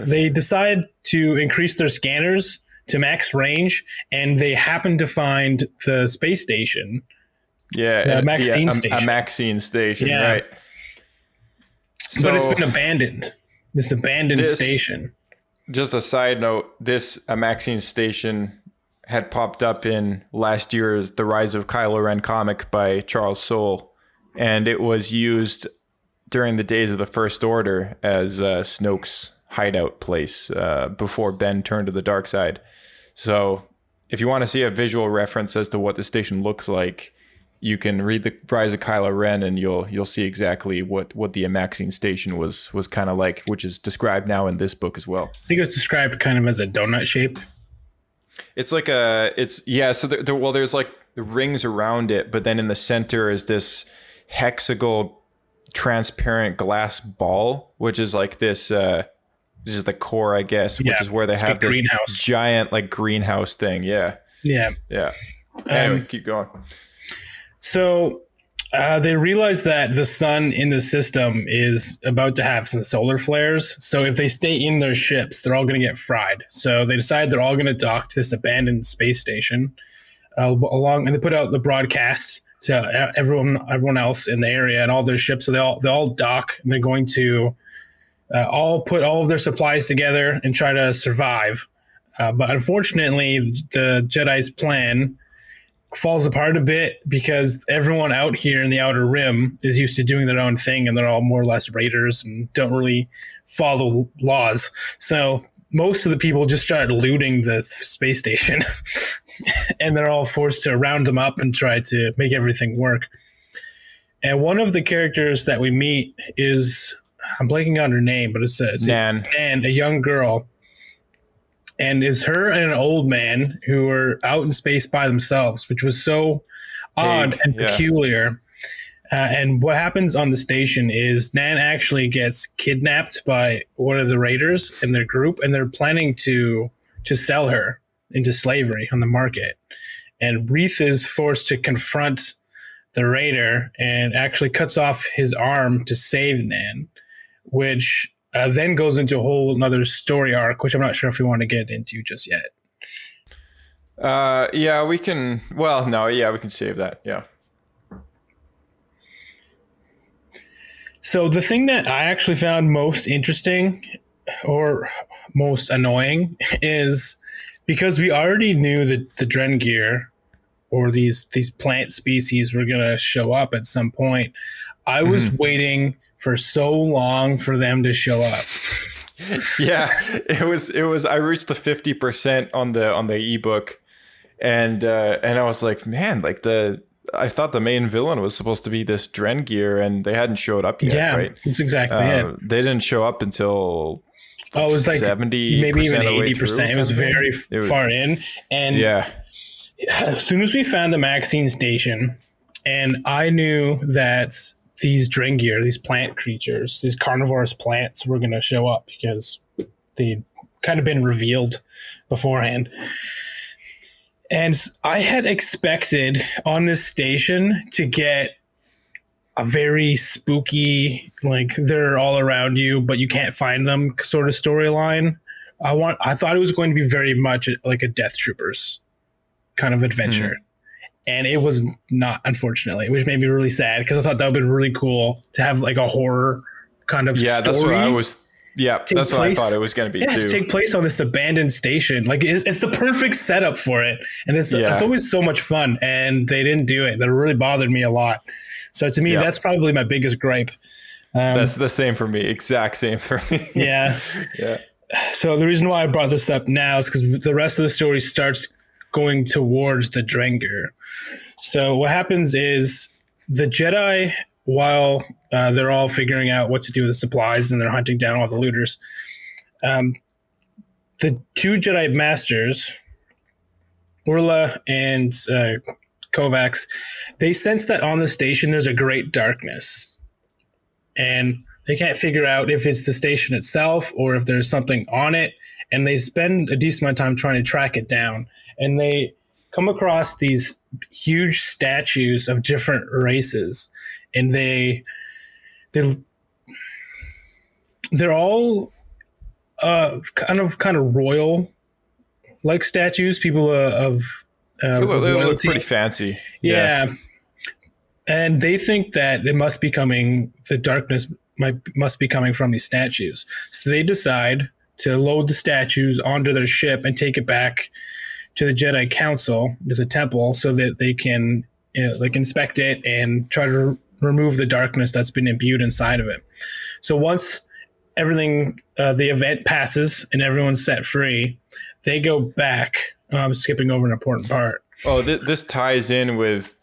they decide to increase their scanners to max range, and they happen to find the space station. Yeah, a Maxine station. A Maxine station, right. So, but it's been abandoned. This abandoned station. Just a side note, this Maxine station had popped up in last year's The Rise of Kylo Ren comic by Charles Soule, and it was used during the days of the First Order as Snoke's hideout place before Ben turned to the dark side. So if you want to see a visual reference as to what the station looks like, you can read The Rise of Kylo Ren, and you'll see exactly what the Amaxine station was kind of like, which is described now in this book as well. I think it was described kind of as a donut shape. It's like so there's like the rings around it, but then in the center is this hexagonal transparent glass ball, which is like this is the core, I guess, which is where they have this giant like greenhouse thing. Yeah. Anyway, keep going. So they realize that the sun in the system is about to have some solar flares. So if they stay in their ships, they're all going to get fried. So they decide they're all going to dock to this abandoned space station and they put out the broadcasts to everyone else in the area and all their ships. So they all dock, and they're going to all put all of their supplies together and try to survive. But unfortunately, the Jedi's plan falls apart a bit because everyone out here in the Outer Rim is used to doing their own thing, and they're all more or less raiders and don't really follow laws. So most of the people just started looting the space station and they're all forced to round them up and try to make everything work. And one of the characters that we meet is, I'm blanking on her name, but it's Nan, a young girl. And is her and an old man who are out in space by themselves, which was so odd and peculiar. And what happens on the station is Nan actually gets kidnapped by one of the raiders in their group, and they're planning to sell her into slavery on the market. And Reath is forced to confront the raider and actually cuts off his arm to save Nan, which then goes into a whole another story arc, which I'm not sure if we want to get into just yet. We can. Well, no, we can save that. Yeah. So the thing that I actually found most interesting or most annoying is because we already knew that the Drengir or these plant species were going to show up at some point. I was waiting for so long for them to show up. Yeah, it was I reached the 50% on the ebook, and I was like, man, like I thought the main villain was supposed to be this Drengir, and they hadn't showed up yet. Yeah, right? That's exactly it. They didn't show up until it was like 70%, maybe even 80%. It was very far in, and as soon as we found the Maxine station, and I knew that these Drengir, these plant creatures, these carnivorous plants were going to show up because they'd kind of been revealed beforehand. And I had expected on this station to get a very spooky, like they're all around you, but you can't find them sort of storyline. I thought it was going to be very much like a Death Troopers kind of adventure. And it was not, unfortunately, which made me really sad because I thought that would have been really cool to have like a horror kind of story. That's what I was. Yeah, that's what I thought it was going to be too. Take place on this abandoned station. Like it's the perfect setup for it, and it's always so much fun. And they didn't do it. That really bothered me a lot. So to me, that's probably my biggest gripe. That's the same for me. Exact same for me. Yeah. So the reason why I brought this up now is because the rest of the story starts going towards the Drengir. So what happens is the Jedi, while they're all figuring out what to do with the supplies and they're hunting down all the looters, the two Jedi Masters, Orla and Kovacs, they sense that on the station there's a great darkness. And they can't figure out if it's the station itself or if there's something on it. And they spend a decent amount of time trying to track it down. And they come across these huge statues of different races. And they're all kind of royal like statues, people of they look pretty fancy. Yeah. And they think that it must be coming, the darkness must be coming from these statues. So they decide to load the statues onto their ship and take it back to the Jedi Council, to the temple, so that they can like inspect it and try to remove the darkness that's been imbued inside of it. So once everything, the event passes and everyone's set free, they go back. I'm skipping over an important part. Oh, this ties in with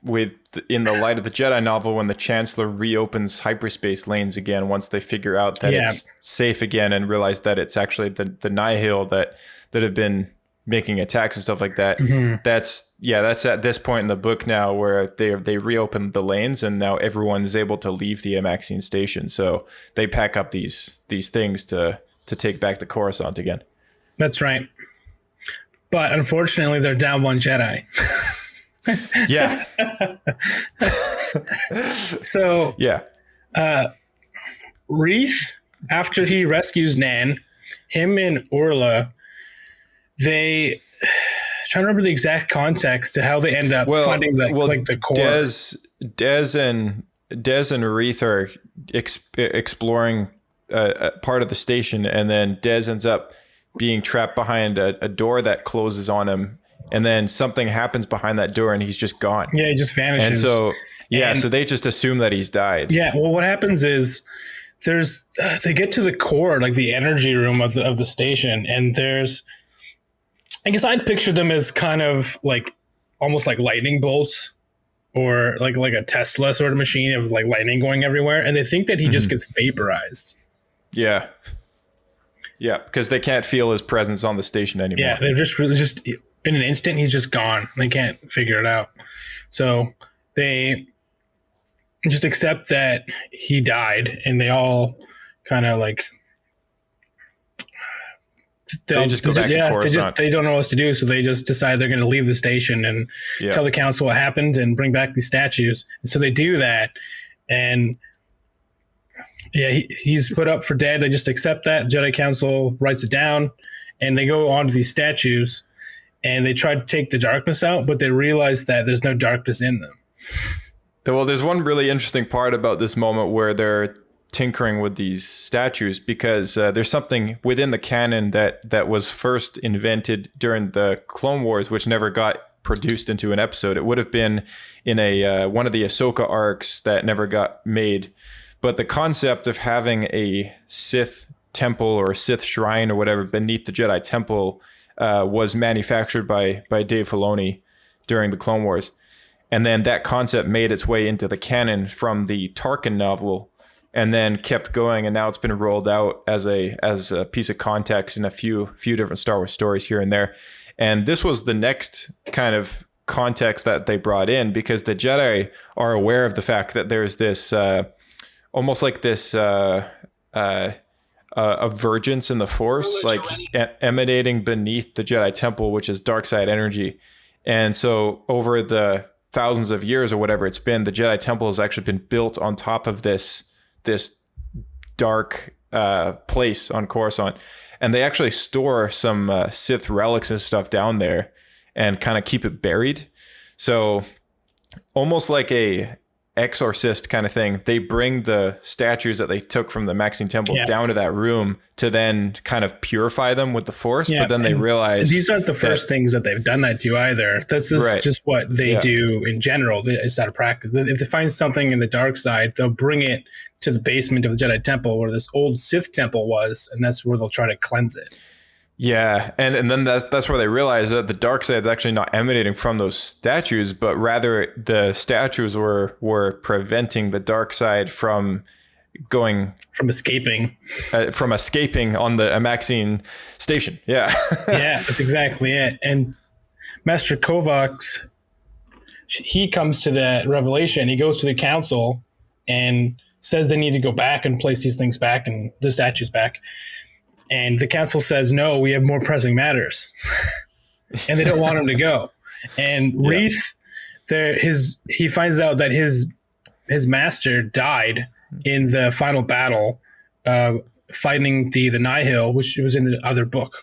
in the Light of the Jedi novel when the Chancellor reopens hyperspace lanes again once they figure out that it's safe again and realize that it's actually the Nihil that have been making attacks and stuff like that. Mm-hmm. That's at this point in the book now where they reopen the lanes and now everyone is able to leave the Amaxian station. So they pack up these things to take back to Coruscant again. That's right. But unfortunately, they're down one Jedi. Yeah. So, yeah. Reath, after he rescues Nan, him and Orla, they trying to remember the exact context to how they end up finding the core. Des and Reath are exploring part of the station, and then Des ends up being trapped behind a door that closes on him, and then something happens behind that door and he's just gone. Yeah, he just vanishes. And so so they just assume that he's died. Yeah, well, what happens is they get to the core, like the energy room of the station, and there's, I guess I'd picture them as kind of like almost like lightning bolts or like a Tesla sort of machine of like lightning going everywhere, and they think that he just gets vaporized. Yeah. Yeah, because they can't feel his presence on the station anymore. Yeah, they're just in an instant, he's just gone. They can't figure it out. So they just accept that he died, and they all kind of like... They just go back to Coruscant. They don't know what to do, so they just decide they're going to leave the station and tell the council what happened and bring back these statues. And so they do that, and... Yeah, he's put up for dead. They just accept that. Jedi Council writes it down, and they go on to these statues, and they try to take the darkness out, but they realize that there's no darkness in them. Well, there's one really interesting part about this moment where they're tinkering with these statues, because there's something within the canon that was first invented during the Clone Wars, which never got produced into an episode. It would have been in one of the Ahsoka arcs that never got made. But the concept of having a Sith temple or a Sith shrine or whatever beneath the Jedi temple was manufactured by Dave Filoni during the Clone Wars. And then that concept made its way into the canon from the Tarkin novel and then kept going. And now it's been rolled out as a piece of context in a few different Star Wars stories here and there. And this was the next kind of context that they brought in, because the Jedi are aware of the fact that there's this... almost like this avergence in the Force, like emanating beneath the Jedi Temple, which is dark side energy. And so over the thousands of years or whatever it's been, the Jedi Temple has actually been built on top of this dark place on Coruscant. And they actually store some Sith relics and stuff down there and kind of keep it buried. So almost like a exorcist kind of thing, they bring the statues that they took from the Amaxian Temple down to that room to then kind of purify them with the Force. But then they realize these aren't the first things that they've done that to either. This is just what they do in general. It's out of practice. If they find something in the dark side, they'll bring it to the basement of the Jedi Temple where this old Sith temple was, and that's where they'll try to cleanse it. Yeah, and then that's where they realize that the dark side is actually not emanating from those statues, but rather the statues were preventing the dark side from escaping on the Amaxian station. Yeah. Yeah, that's exactly it. And Master Kovacs, he comes to that revelation. He goes to the council and says they need to go back and place these things back and the statues back. And the council says, no, we have more pressing matters. And they don't want him to go. And Reath, he finds out that his master died in the final battle, fighting the Nihil, which was in the other book.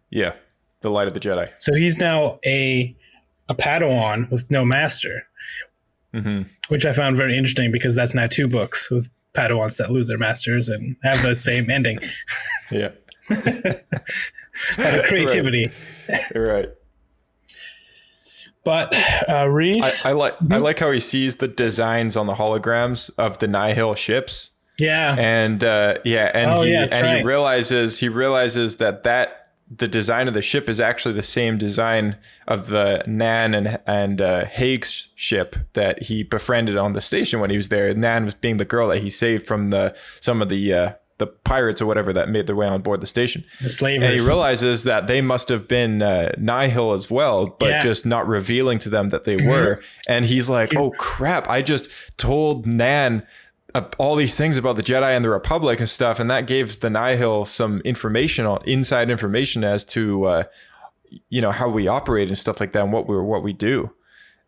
Yeah, the Light of the Jedi. So he's now a Padawan with no master, which I found very interesting because that's now 2 books with Padawans that lose their masters and have the same ending. Yeah. Out of creativity. Right. But Reath, I like how he sees the designs on the holograms of the Nihil ships. Yeah. And right. he realizes that the design of the ship is actually the same design of the Nan and Haig's ship that he befriended on the station when he was there. Nan was being the girl that he saved from some of the pirates or whatever that made their way on board the station. The slavers. And he realizes that they must have been Nihil as well, but just not revealing to them that they were. And he's like, oh crap, I just told Nan all these things about the Jedi and the Republic and stuff, and that gave the Nihil some inside information as to how we operate and stuff like that, and what we do.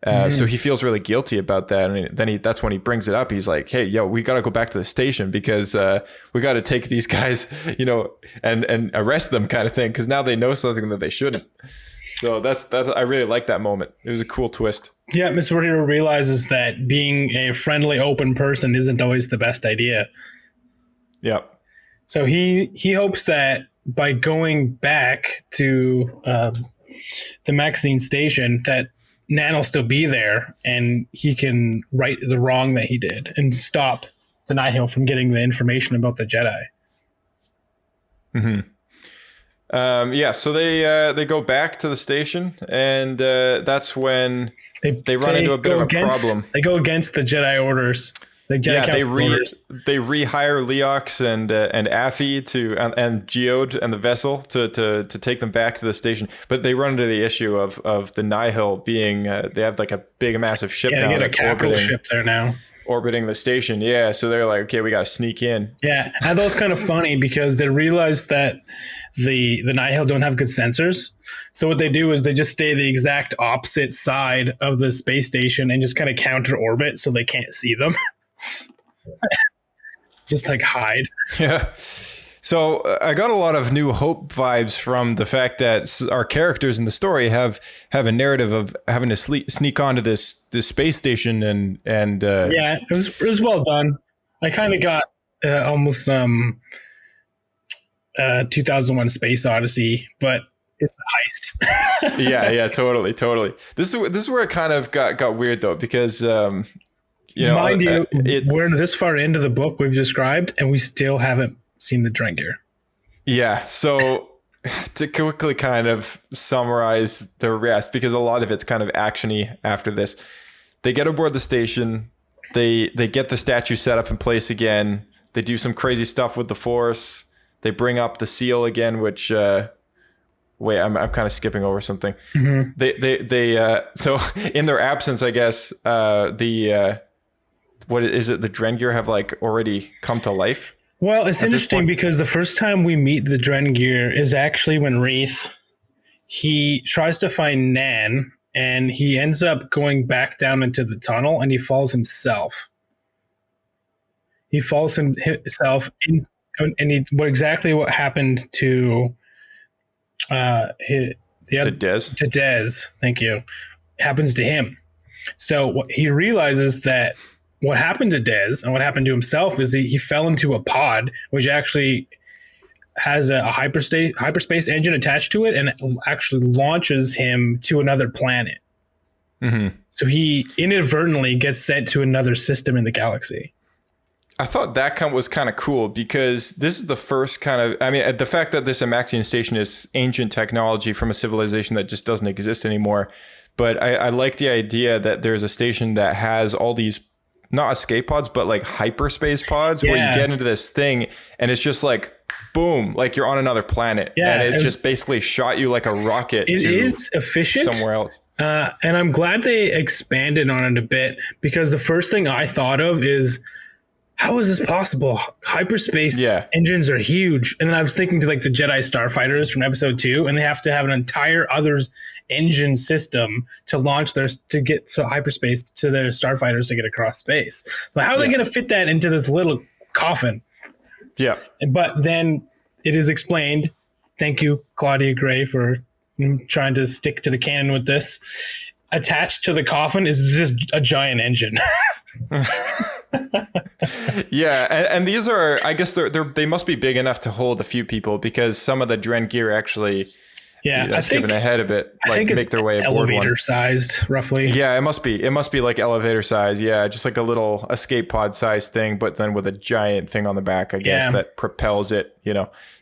So he feels really guilty about that, and then that's when he brings it up. He's like, "Hey, we got to go back to the station because we got to take these guys, and arrest them, kind of thing, because now they know something that they shouldn't." So that's I really like that moment. It was a cool twist. Yeah, Mr. Hero realizes that being a friendly, open person isn't always the best idea. Yeah. So he hopes that by going back to the Maxine station, that Nan will still be there, and he can right the wrong that he did and stop the Nihil from getting the information about the Jedi. Mm-hmm. So they go back to the station, and that's when they run into a bit of a problem. They go against the Jedi orders. The Jedi Council orders. They rehire Leox and Affy and Geode and the vessel to take them back to the station, but they run into the issue of the Nihil being they have like a big massive ship now. They get a capital ship there now. Orbiting the station, yeah. So they're like, okay, we got to sneak in. Yeah, and that was kind of funny because they realized that the Nihil don't have good sensors. So what they do is they just stay the exact opposite side of the space station and just kind of counter orbit so they can't see them. Just like hide. Yeah. So I got a lot of New Hope vibes from the fact that our characters in the story have a narrative of having to sneak onto this space station and yeah, it was well done. I kind of got almost 2001 Space Odyssey, but it's a heist. yeah, totally. This is where it kind of got weird though, because mind you, we're this far into the book we've described, and we still haven't seen the Drengir. Yeah, so to quickly kind of summarize the rest, because a lot of it's kind of actiony after this. They get aboard the station, they get the statue set up in place again, they do some crazy stuff with the Force, they bring up the seal again, which wait, I'm kind of skipping over something. Mm-hmm. They so in their absence, I guess, the what is it, the Drengir have like already come to life? Well, it's interesting because the first time we meet the Drengir is actually when Reath, he tries to find Nan, and he ends up going back down into the tunnel, and he falls himself. He falls himself in, and what happened to Dez. Thank you. Happens to him. So he realizes that what happened to Dez and what happened to himself is he fell into a pod, which actually has a hyperspace engine attached to it, and it actually launches him to another planet. Mm-hmm. So he inadvertently gets sent to another system in the galaxy. I thought that was kind of cool because this is the first kind of, I mean, the fact that this Amaxian station is ancient technology from a civilization that just doesn't exist anymore. But I like the idea that there's a station that has all these, not escape pods, but like hyperspace pods where you get into this thing and it's just like, boom, like you're on another planet. Yeah, and it just basically shot you like a rocket. It is efficient somewhere else. And I'm glad they expanded on it a bit, because the first thing I thought of is, how is this possible? Hyperspace engines are huge. And then I was thinking to like the Jedi starfighters from episode 2, and they have to have an entire other engine system to launch to get to hyperspace to their starfighters to get across space. So how are they going to fit that into this little coffin? Yeah. But then it is explained. Thank you, Claudia Gray, for trying to stick to the canon with this. Attached to the coffin is just a giant engine. Yeah, and these are, I guess they must be big enough to hold a few people, because some of the Drengir actually Yeah, I think skipping ahead a bit, I like think it's make their way aboard elevator one. sized, roughly. Yeah, it must be. It must be like elevator size. Yeah, just like a little escape pod size thing, but then with a giant thing on the back, I guess, that propels it,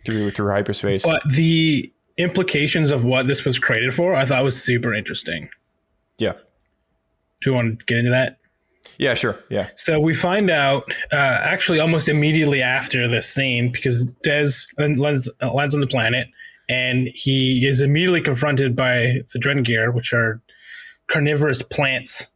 through hyperspace. But the implications of what this was created for, I thought was super interesting. Yeah. Do you want to get into that? Yeah, sure. Yeah. So we find out actually almost immediately after this scene, because Dez lands on the planet, and he is immediately confronted by the Drengir, which are carnivorous plants.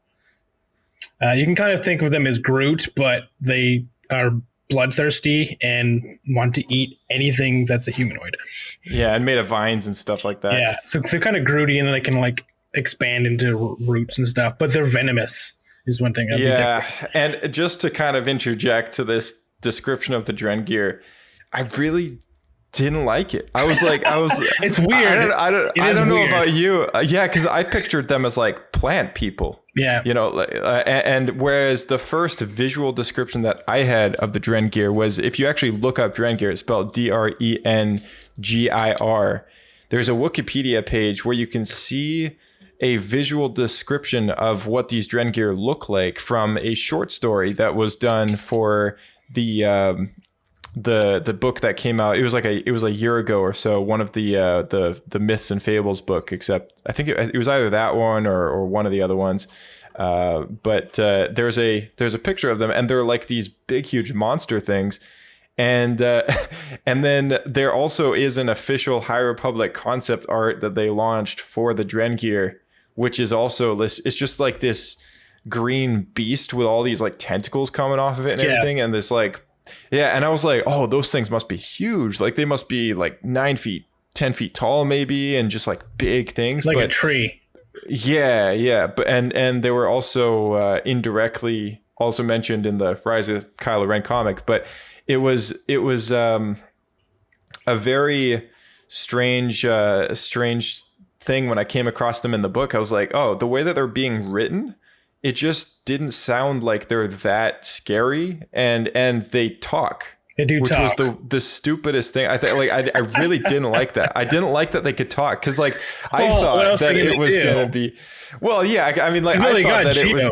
You can kind of think of them as Groot, but they are bloodthirsty and want to eat anything that's a humanoid. Yeah, and made of vines and stuff like that. Yeah, so they're kind of Grooty, and they can like expand into roots and stuff, but they're venomous is one thing. Yeah, and just to kind of interject to this description of the Drengir, I really didn't like it. I was it's weird. I don't know about you. Yeah, because I pictured them as like plant people. Yeah. And whereas the first visual description that I had of the Drengir was, if you actually look up Drengir, it's spelled Drengir. There's a Wikipedia page where you can see a visual description of what these Drengir look like from a short story that was done for the book that came out. It was a year ago or so. One of the Myths and Fables book, except I think it was either that one or one of the other ones. But there's a picture of them, and they're like these big, huge monster things. And then there also is an official High Republic concept art that they launched for the Drengir, which is also, it's just like this green beast with all these like tentacles coming off of it and everything. And this like, yeah. And I was like, oh, those things must be huge. Like they must be like 9 feet, 10 feet tall maybe. And just like big things. Like a tree. Yeah. But, and they were also indirectly also mentioned in the Rise of Kylo Ren comic, but it was a very strange thing when I came across them in the book. I was like, oh, the way that they're being written, it just didn't sound like they're that scary, and they talk. They do which talk. was the stupidest thing. I think I really didn't like that. I didn't like that they could talk, because like I thought that it was gonna be. Well, yeah. I mean, like really I thought that Geoed. it was.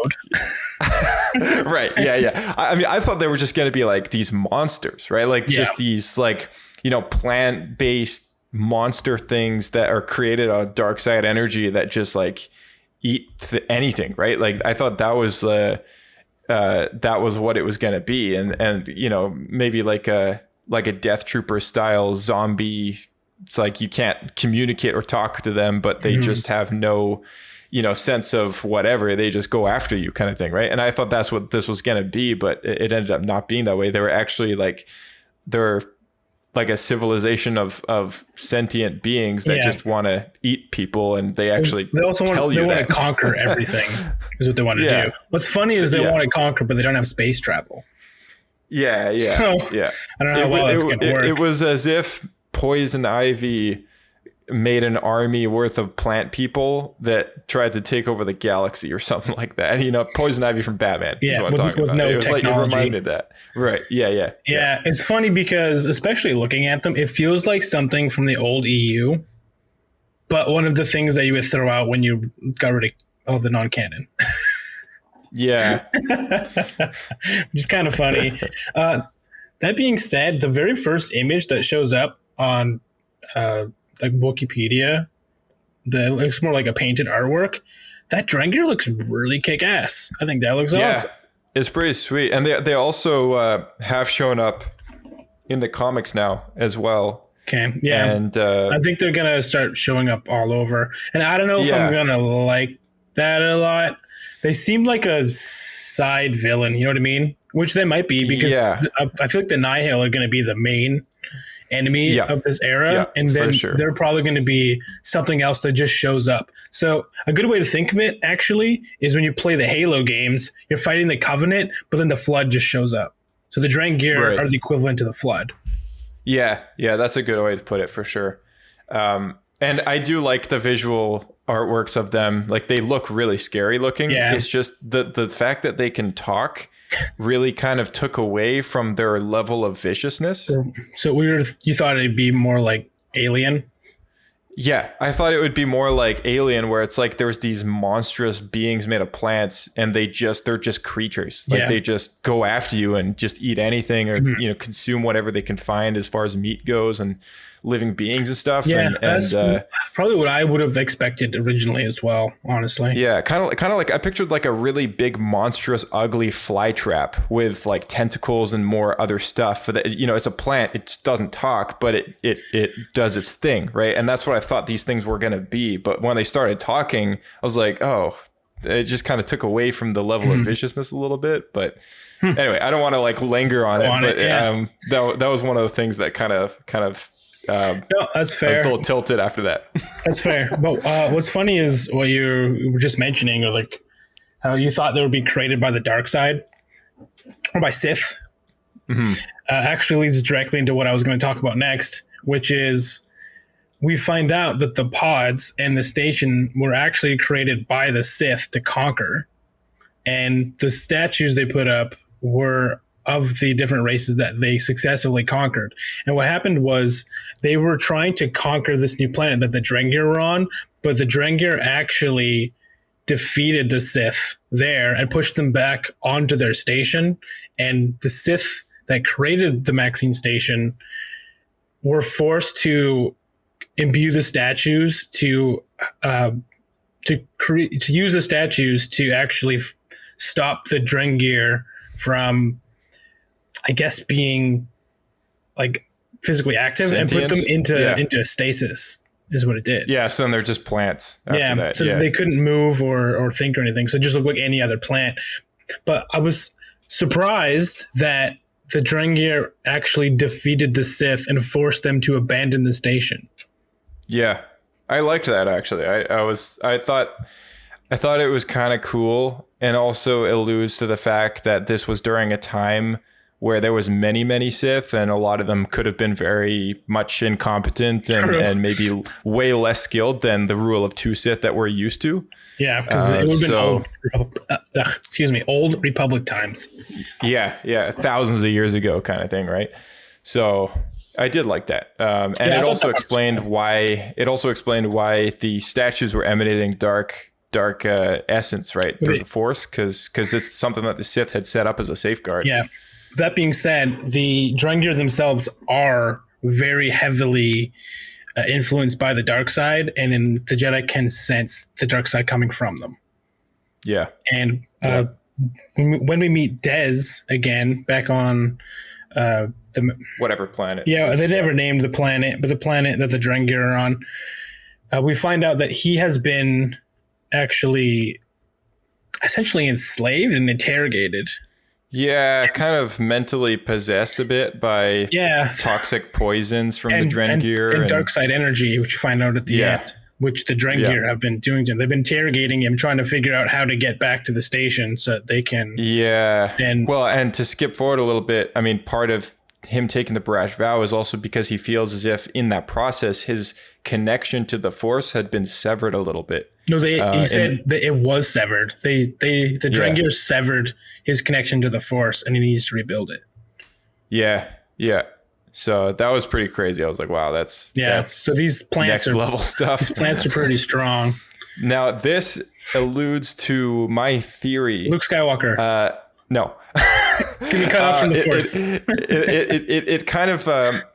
Right. Yeah. I mean, I thought they were just going to be like these monsters, right? Like just these like, plant-based monster things that are created out of dark side energy that just like eat anything, right? Like I thought that was what it was going to be. And, maybe like a Death Trooper style zombie. It's like you can't communicate or talk to them, but they just have no sense of whatever. They just go after you kind of thing, right? And I thought that's what this was going to be, but it ended up not being that way. They were actually they're like a civilization of sentient beings that just want to eat people, and they actually also want to conquer everything is what they want to do. What's funny is they want to conquer, but they don't have space travel. Yeah. So, yeah. I don't know how well that's going to work. It was as if Poison Ivy made an army worth of plant people that tried to take over the galaxy or something like that. Poison Ivy from Batman. Yeah, is what I'm talking about. No it was technology. like, it reminded that. Right. Yeah. It's funny because, especially looking at them, it feels like something from the old EU, but one of the things that you would throw out when you got rid of all the non-canon. Yeah. Which is kind of funny. That being said, the very first image that shows up on like Wikipedia, that looks more like a painted artwork. That Drengir looks really kick-ass. I think that looks awesome. It's pretty sweet. And they also have shown up in the comics now as well. Okay, yeah. And I think they're going to start showing up all over. And I don't know if I'm going to like that a lot. They seem like a side villain, you know what I mean? Which they might be, because I feel like the Nihil are going to be the main enemy of this era, and then they're probably going to be something else that just shows up. So a good way to think of it actually is when you play the Halo games, you're fighting the Covenant, but then the Flood just shows up. So the Drengir are the equivalent to the Flood. Yeah, that's a good way to put it for sure. And I do like the visual artworks of them. Like they look really scary looking. Yeah. It's just the fact that they can talk really kind of took away from their level of viciousness. So you thought it'd be more like Alien? Yeah, I thought it would be more like Alien, where it's like there's these monstrous beings made of plants, and they're just creatures. Like they just go after you and just eat anything, or consume whatever they can find as far as meat goes, and living beings and stuff. Yeah, and that's probably what I would have expected originally as well, honestly. Yeah, kind of like I pictured like a really big, monstrous, ugly fly trap with like tentacles and more other stuff. For that, it's a plant. It doesn't talk, but it does its thing, right? And that's what I thought these things were gonna be. But when they started talking, I was like, oh, it just kind of took away from the level of viciousness a little bit. But anyway, I don't want to like linger on it. But that was one of the things that kind of. No, that's fair. I was a little tilted after that. That's fair. But what's funny is what you were just mentioning, or like how you thought they would be created by the dark side or by Sith. Actually leads directly into what I was going to talk about next, which is we find out that the pods and the station were actually created by the Sith to conquer. And the statues they put up were of the different races that they successfully conquered. And what happened was they were trying to conquer this new planet that the Drengir were on, but the Drengir actually defeated the Sith there and pushed them back onto their station. And the Sith that created the Maxine station were forced to imbue the statues to use the statues to actually stop the Drengir from, I guess, being like physically active and put them into stasis is what it did. Yeah. So then they're just plants. After that. So they couldn't move or think or anything. So it just looked like any other plant. But I was surprised that the Drengir actually defeated the Sith and forced them to abandon the station. Yeah. I liked that actually. I thought it was kind of cool, and also alludes to the fact that this was during a time where there was many Sith, and a lot of them could have been very much incompetent and maybe way less skilled than the rule of 2 Sith that we're used to. Yeah, because it would have been old Republic times. Yeah, thousands of years ago kind of thing, right? So I did like that. And it also explained why the statues were emanating dark essence, right, through the Force, because it's something that the Sith had set up as a safeguard. Yeah. That being said, the Drengir themselves are very heavily influenced by the dark side, and the Jedi can sense the dark side coming from them. Yeah. And when we meet Dez again back on the whatever planet. Yeah, they never named the planet, but the planet that the Drengir are on, we find out that he has been actually essentially enslaved and interrogated. Yeah, kind of mentally possessed a bit by toxic poisons from the Drengir. And dark side energy, which you find out at the end, which the Drengir have been doing to him. They've been interrogating him, trying to figure out how to get back to the station so that they can... Yeah. And to skip forward a little bit, I mean, part of him taking the brash vow is also because he feels as if in that process, his connection to the Force had been severed a little bit. No, he said that it was severed. The Drengir severed his connection to the Force, and he needs to rebuild it. Yeah. So that was pretty crazy. I was like, wow, that's so these plants next level stuff. These plants are pretty strong. Now, this alludes to my theory. Luke Skywalker. No. Can we cut off from the Force? It kind of,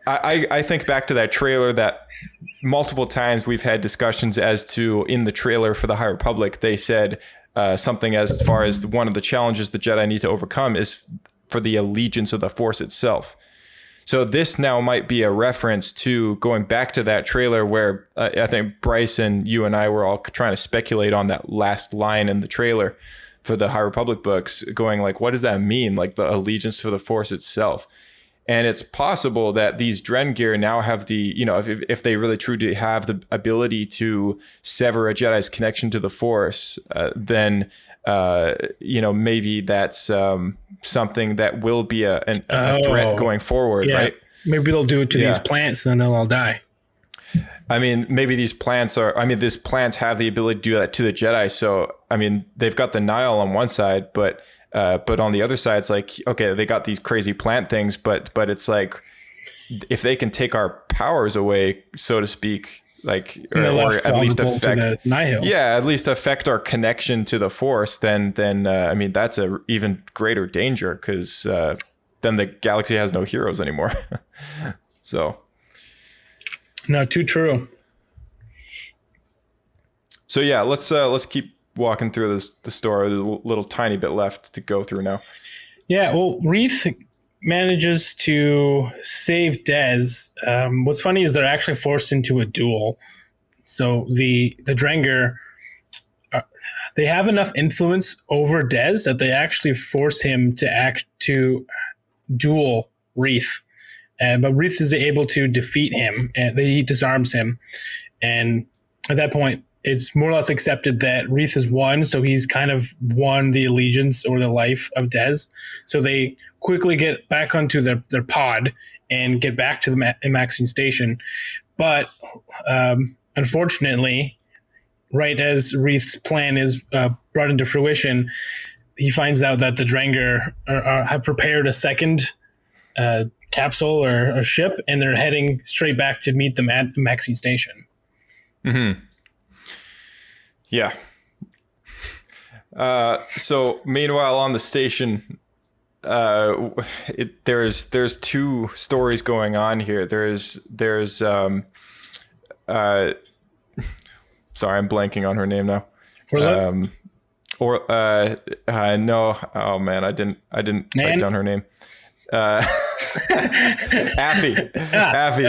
I think back to that trailer that multiple times we've had discussions as to, in the trailer for the High Republic, they said something as far as one of the challenges the Jedi need to overcome is for the allegiance of the Force itself. So this now might be a reference to going back to that trailer where I think Bryce and you and I were all trying to speculate on that last line in the trailer for the High Republic books, going like, what does that mean? Like the allegiance for the Force itself. And it's possible that these Drengir now have the, if they really truly have the ability to sever a Jedi's connection to the Force, then, maybe that's something that will be a threat going forward, right? Maybe they'll do it to these plants, then they'll all die. I mean, maybe these plants have the ability to do that to the Jedi. So, I mean, they've got the Nile on one side, but on the other side, it's like, okay, they got these crazy plant things, but it's like, if they can take our powers away, so to speak, like, And they're or left at least vulnerable to affect, the Nihil. yeah, at least affect our connection to the Force, then I mean, that's a even greater danger, because then the galaxy has no heroes anymore. So. No, too true. So yeah, let's keep walking through the story. There's a little tiny bit left to go through now. Yeah, well, Reath manages to save Dez. What's funny is they're actually forced into a duel. So the Drengir, they have enough influence over Dez that they actually force him to duel Reath. But Reath is able to defeat him, and he disarms him. And at that point, it's more or less accepted that Reath has won, so he's kind of won the allegiance or the life of Dez. So they quickly get back onto their pod and get back to the Maxine station. But unfortunately, right as Reath's plan is brought into fruition, he finds out that the Drengir have prepared a second capsule or a ship, and they're heading straight back to meet them at the Maxine station. Mm-hmm. Yeah. So meanwhile, on the station, there's two stories going on here. There's sorry, I'm blanking on her name now. Orla? No. Oh man, I didn't type down her name. Affy.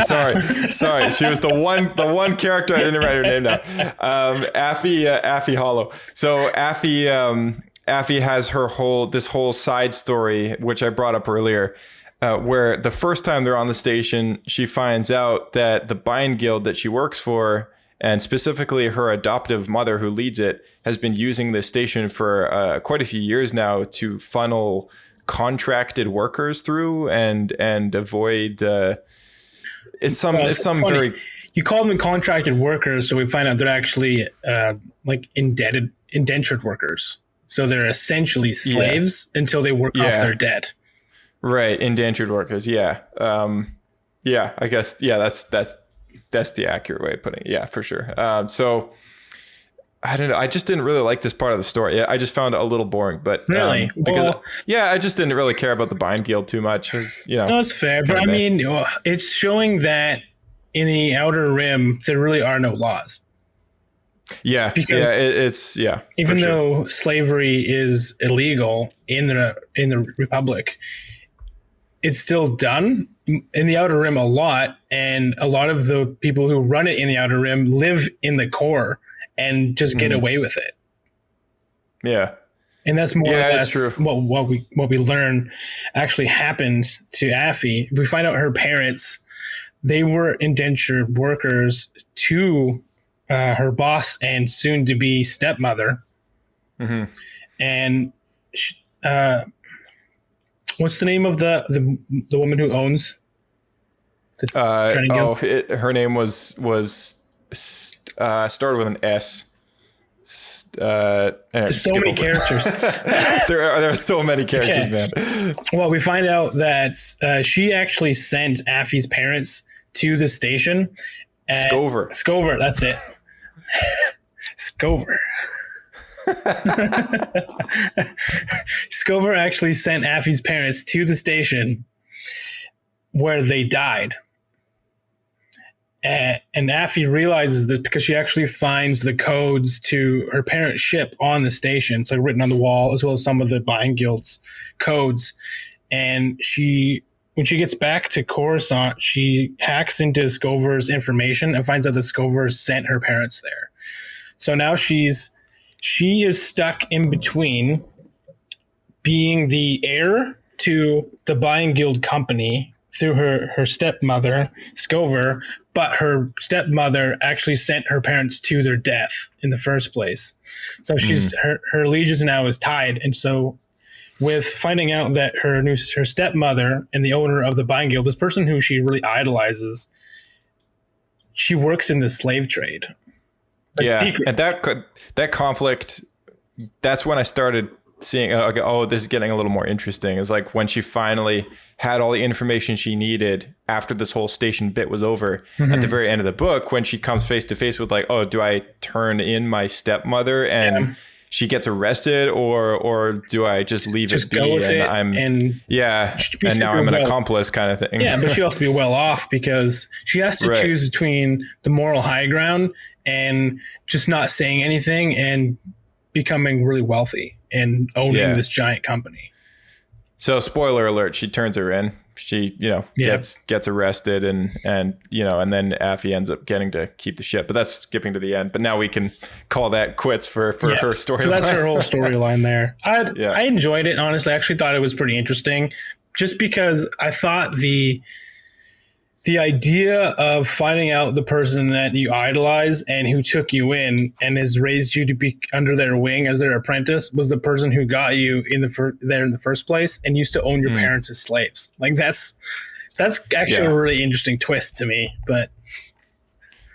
Sorry. She was the one character I didn't write her name down. Affy Hollow. So Affy has this whole side story, which I brought up earlier, where the first time they're on the station, she finds out that the Bind Guild that she works for, and specifically her adoptive mother who leads it, has been using this station for quite a few years now to funnel contracted workers through and avoid it's some funny. very, you call them contracted workers, so we find out they're actually like indentured workers, so they're essentially slaves until they work off their debt. Right, indentured workers. I guess that's the accurate way of putting it. Yeah, for sure. So I don't know. I just didn't really like this part of the story. I just found it a little boring, but really, because I just didn't really care about the Bind Guild too much. No, it's fair, but I mean, it's showing that in the Outer Rim there really are no laws. Yeah, because it's even though slavery is illegal in the Republic, it's still done in the Outer Rim a lot, and a lot of the people who run it in the Outer Rim live in the core and just get away with it. Yeah. And that's more or less true. what we learn actually happened to Affy. We find out her parents, they were indentured workers to her boss and soon to be stepmother. Mm-hmm. And what's the name of the woman who owns the her name was started with an S. There's so many characters. there are so many characters, man. Well, we find out that she actually sent Affy's parents to the station. Scover, that's it. Scover. Scover actually sent Affy's parents to the station where they died. And Affy realizes this because she actually finds the codes to her parents' ship on the station. It's like written on the wall, as well as some of the Bind Guild's codes. And when she gets back to Coruscant, she hacks into Scover's information and finds out that Scover sent her parents there. So now she is stuck in between being the heir to the Bind Guild company through her stepmother, Scover, but her stepmother actually sent her parents to their death in the first place. So her allegiance now is tied. And so with finding out that her stepmother and the owner of the Bind Guild, this person who she really idolizes, she works in the slave trade. Secret. And that conflict, that's when I started seeing, okay, oh, this is getting a little more interesting, is like when she finally had all the information she needed after this whole station bit was over. At the very end of the book, when she comes face to face with like, oh, do I turn in my stepmother and she gets arrested, or do I just leave Just it be? go with it, and now I'm an accomplice kind of thing. Yeah, but she'll also be well off because she has to choose between the moral high ground and just not saying anything and becoming really wealthy and owning this giant company. So spoiler alert, she turns her in. She, gets arrested and then Affy ends up getting to keep the ship. But that's skipping to the end. But now we can call that quits for her storyline. So that's her whole storyline there. I enjoyed it, honestly. I actually thought it was pretty interesting just because I thought the idea of finding out the person that you idolize and who took you in and has raised you to be under their wing as their apprentice was the person who got you there in the first place and used to own your parents as slaves. Like that's actually a really interesting twist to me. But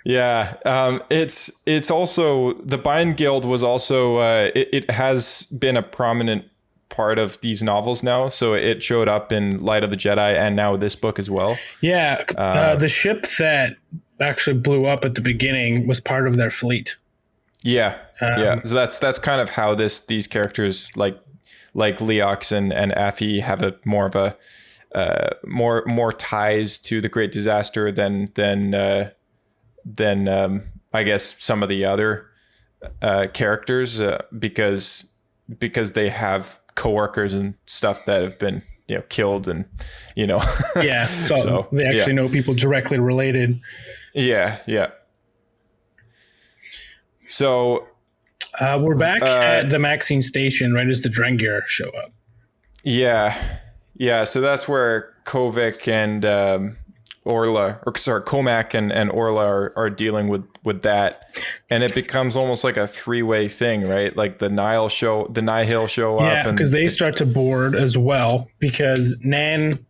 it's also the Bind Guild was also it has been a prominent part of these novels now, so it showed up in Light of the Jedi and now this book as well. The ship that actually blew up at the beginning was part of their fleet. So that's kind of how these characters like Leox and Affy have a more of a more ties to the Great Disaster than I guess some of the other characters because they have coworkers and stuff that have been killed and so they actually know people directly related. So we're back at the Maxine station right as the Drengir show up. So that's where Kovic and Comac and Orla are dealing with that, and it becomes almost like a three-way thing, right? Like the Nihil show up, and because they start to board as well because Nan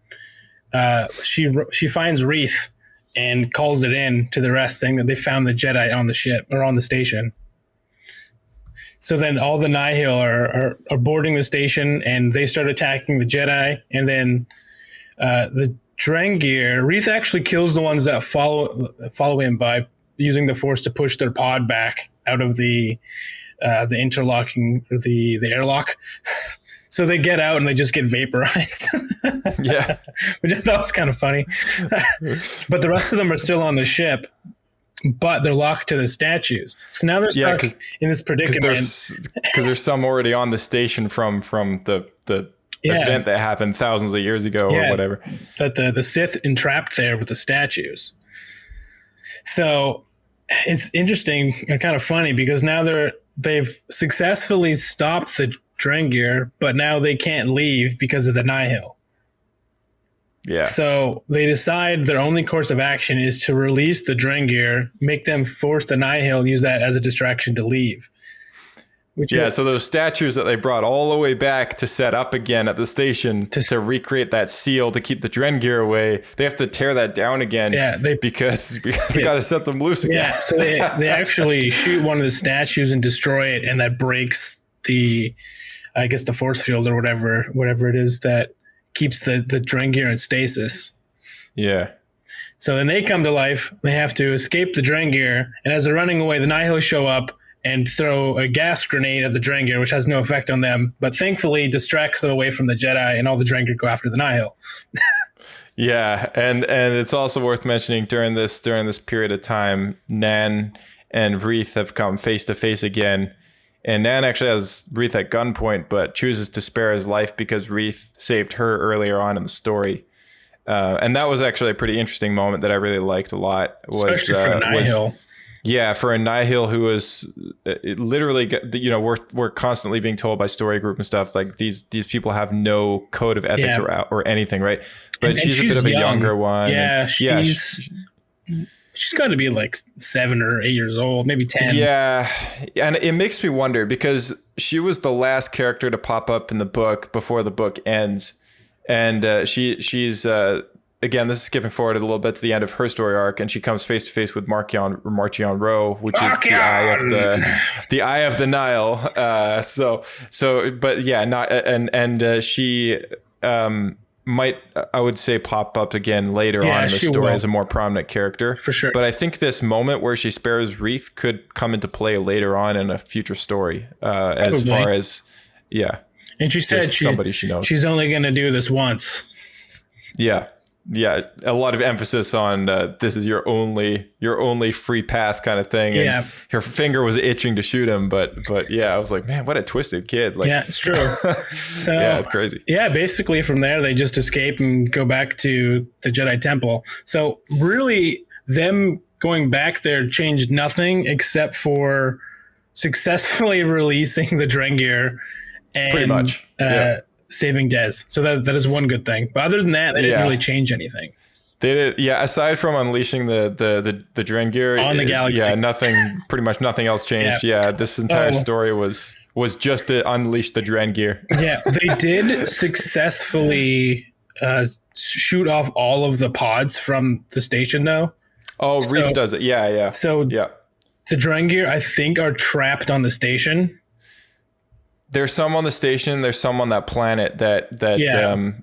she finds Reath and calls it in to the rest, saying that they found the Jedi on the ship or on the station. So then all the Nihil are boarding the station and they start attacking the Jedi, and then the Drengir, Reath actually kills the ones that follow him by using the Force to push their pod back out of the interlocking or the airlock. So they get out and they just get vaporized. Which I thought was kind of funny. But the rest of them are still on the ship, but they're locked to the statues. So now they're stuck in this predicament. Because there's some already on the station from the event that happened thousands of years ago or whatever. That the Sith entrapped there with the statues. So it's interesting and kind of funny because now they've successfully stopped the Drengir, but now they can't leave because of the Nihil. So they decide their only course of action is to release the Drengir, make them force the Nihil, use that as a distraction to leave. So those statues that they brought all the way back to set up again at the station to recreate that seal to keep the Drengir away, they have to tear that down again because they got to set them loose again. So they actually shoot one of the statues and destroy it, and that breaks the force field or whatever it is that keeps the Drengir in stasis. So then they come to life. They have to escape the Drengir, and as they're running away, the Nihil show up and throw a gas grenade at the Drengir, which has no effect on them, but thankfully distracts them away from the Jedi, and all the Drengir go after the Nihil. And it's also worth mentioning during this period of time, Nan and Reath have come face to face again, and Nan actually has Reath at gunpoint, but chooses to spare his life because Reath saved her earlier on in the story. And that was actually a pretty interesting moment that I really liked a lot. Especially for a Nihil. For a Nihil who was literally, we're constantly being told by Story Group and stuff like these people have no code of ethics or anything, right? But she's a bit of a younger one. She's got to be like 7 or 8 years old, maybe 10. And it makes me wonder because she was the last character to pop up in the book before the book ends, and she's again, this is skipping forward a little bit to the end of her story arc, and she comes face to face with Marchion Ro, which is the eye of the Nile. But yeah, not she might, I would say, pop up again later on in the story as a more prominent character. For sure. But I think this moment where she spares Reath could come into play later on in a future story, as far as, yeah. And she said somebody she knows. She's only going to do this once. Yeah. Yeah. A lot of emphasis on this is your only free pass kind of thing. And yeah. Her finger was itching to shoot him. But yeah, I was like, man, what a twisted kid. Like, yeah, it's true. So yeah, it's crazy. Yeah. Basically from there, they just escape and go back to the Jedi Temple. So really them going back there changed nothing except for successfully releasing the Drengir and pretty much saving Dez. So that is one good thing. But other than that, they didn't really change anything. They did, yeah. Aside from unleashing the Drengir on the galaxy, pretty much nothing else changed. Yeah, this entire story was just to unleash the Drengir. Yeah, they did successfully shoot off all of the pods from the station, though. Oh, Reath does it. Yeah. So the Drengir, I think, are trapped on the station. There's some on the station. There's some on that planet that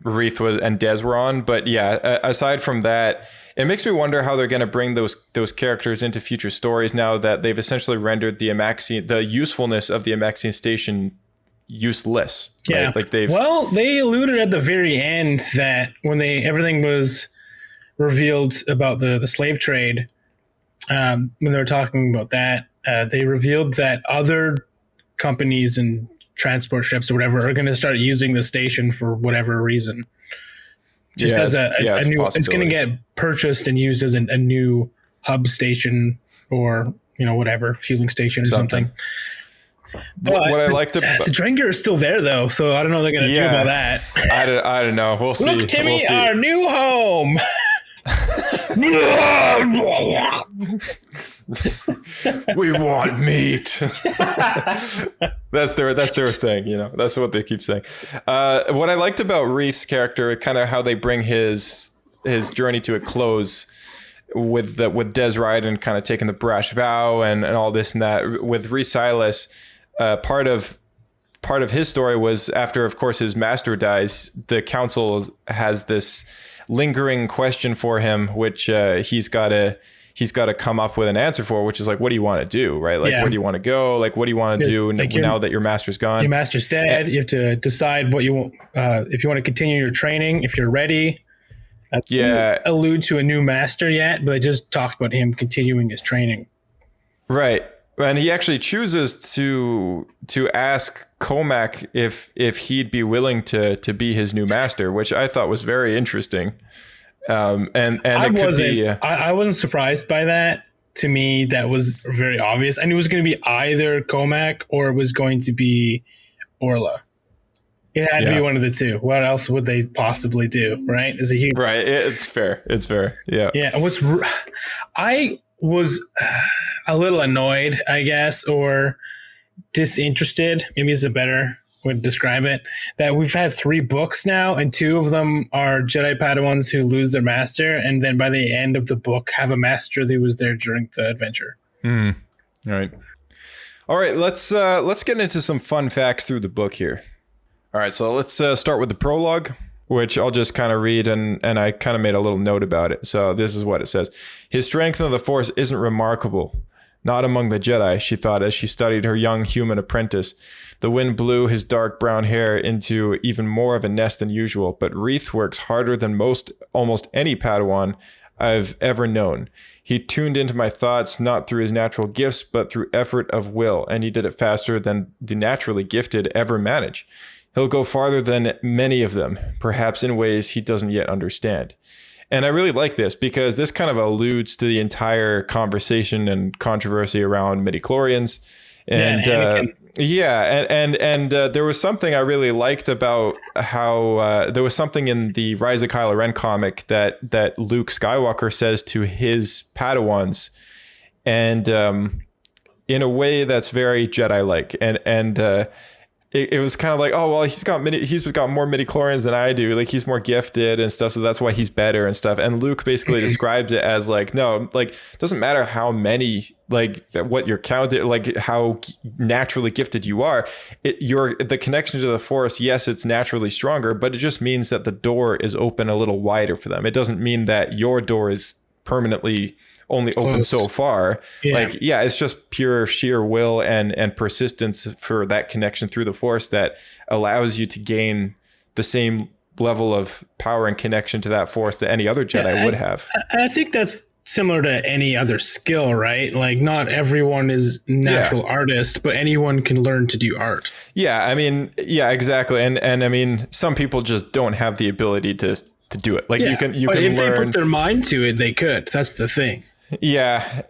Reath was and Dez were on. But yeah, aside from that, it makes me wonder how they're going to bring those characters into future stories now that they've essentially rendered the usefulness of the Amaxian station useless. Yeah, right? Like they alluded at the very end that when everything was revealed about the slave trade, when they were talking about that, they revealed that other companies and transport ships or whatever are going to start using the station for whatever reason. Just as a new, it's going to get purchased and used as a new hub station or whatever fueling station or something. But what I liked about the Drengir is still there though, so I don't know what they're going to do about that. I don't know. We'll see. Look, Timmy, our new home. We want meat. That's their thing, That's what they keep saying. What I liked about Reath's character, kind of how they bring his journey to a close with Dez Ryden kind of taking the brash vow and all this and that. With Reath Silas, part of his story was after, of course, his master dies, the council has this lingering question for him, which he's got to come up with an answer for, which is like, what do you want to do, right? Like, where do you want to go? Like, what do you want to do now that your master's gone? Your master's dead. You have to decide what you want, if you want to continue your training, if you're ready. Allude to a new master yet, but just talked about him continuing his training. Right. And he actually chooses to ask Comac if he'd be willing to be his new master, which I thought was very interesting. I wasn't surprised by that. To me, that was very obvious. I knew it was going to be either Comac or it was going to be Orla. It had to be one of the two. What else would they possibly do? Right? Is a huge right. It's fair. Yeah. Yeah. I was a little annoyed, I guess, or disinterested. Maybe is a better way to describe it. That we've had 3 books now, and 2 of them are Jedi Padawans who lose their master, and then by the end of the book, have a master who was there during the adventure. All right. Let's get into some fun facts through the book here. All right. So let's start with the prologue, which I'll just kind of read, and I kind of made a little note about it. So this is what it says. His strength of the Force isn't remarkable. Not among the Jedi, she thought as she studied her young human apprentice. The wind blew his dark brown hair into even more of a nest than usual, but Reath works harder than almost any Padawan I've ever known. He tuned into my thoughts not through his natural gifts, but through effort of will, and he did it faster than the naturally gifted ever manage. He'll go farther than many of them, perhaps in ways he doesn't yet understand. And I really like this because this kind of alludes to the entire conversation and controversy around midichlorians. And there was something I really liked about how there was something in the Rise of Kylo Ren comic that Luke Skywalker says to his Padawans, and in a way that's very Jedi-like. And it was kind of like, oh well, he's got more midi-chlorians than I do, like he's more gifted and stuff, so that's why he's better and stuff. And Luke basically describes it as like, no, like it doesn't matter how many, like what you're counted, like how naturally gifted you are, the connection to the Force, yes, it's naturally stronger, but it just means that the door is open a little wider for them. It doesn't mean that your door is permanently only open so far. Like, yeah, it's just pure sheer will and persistence for that connection through the Force that allows you to gain the same level of power and connection to that Force that any other Jedi would have. I think that's similar to any other skill, right? Like not everyone is natural artist, but anyone can learn to do art. Yeah, I mean, yeah, exactly. And I mean, some people just don't have the ability to do it. Like you can if learn. They put their mind to it, they could. That's the thing. Yeah.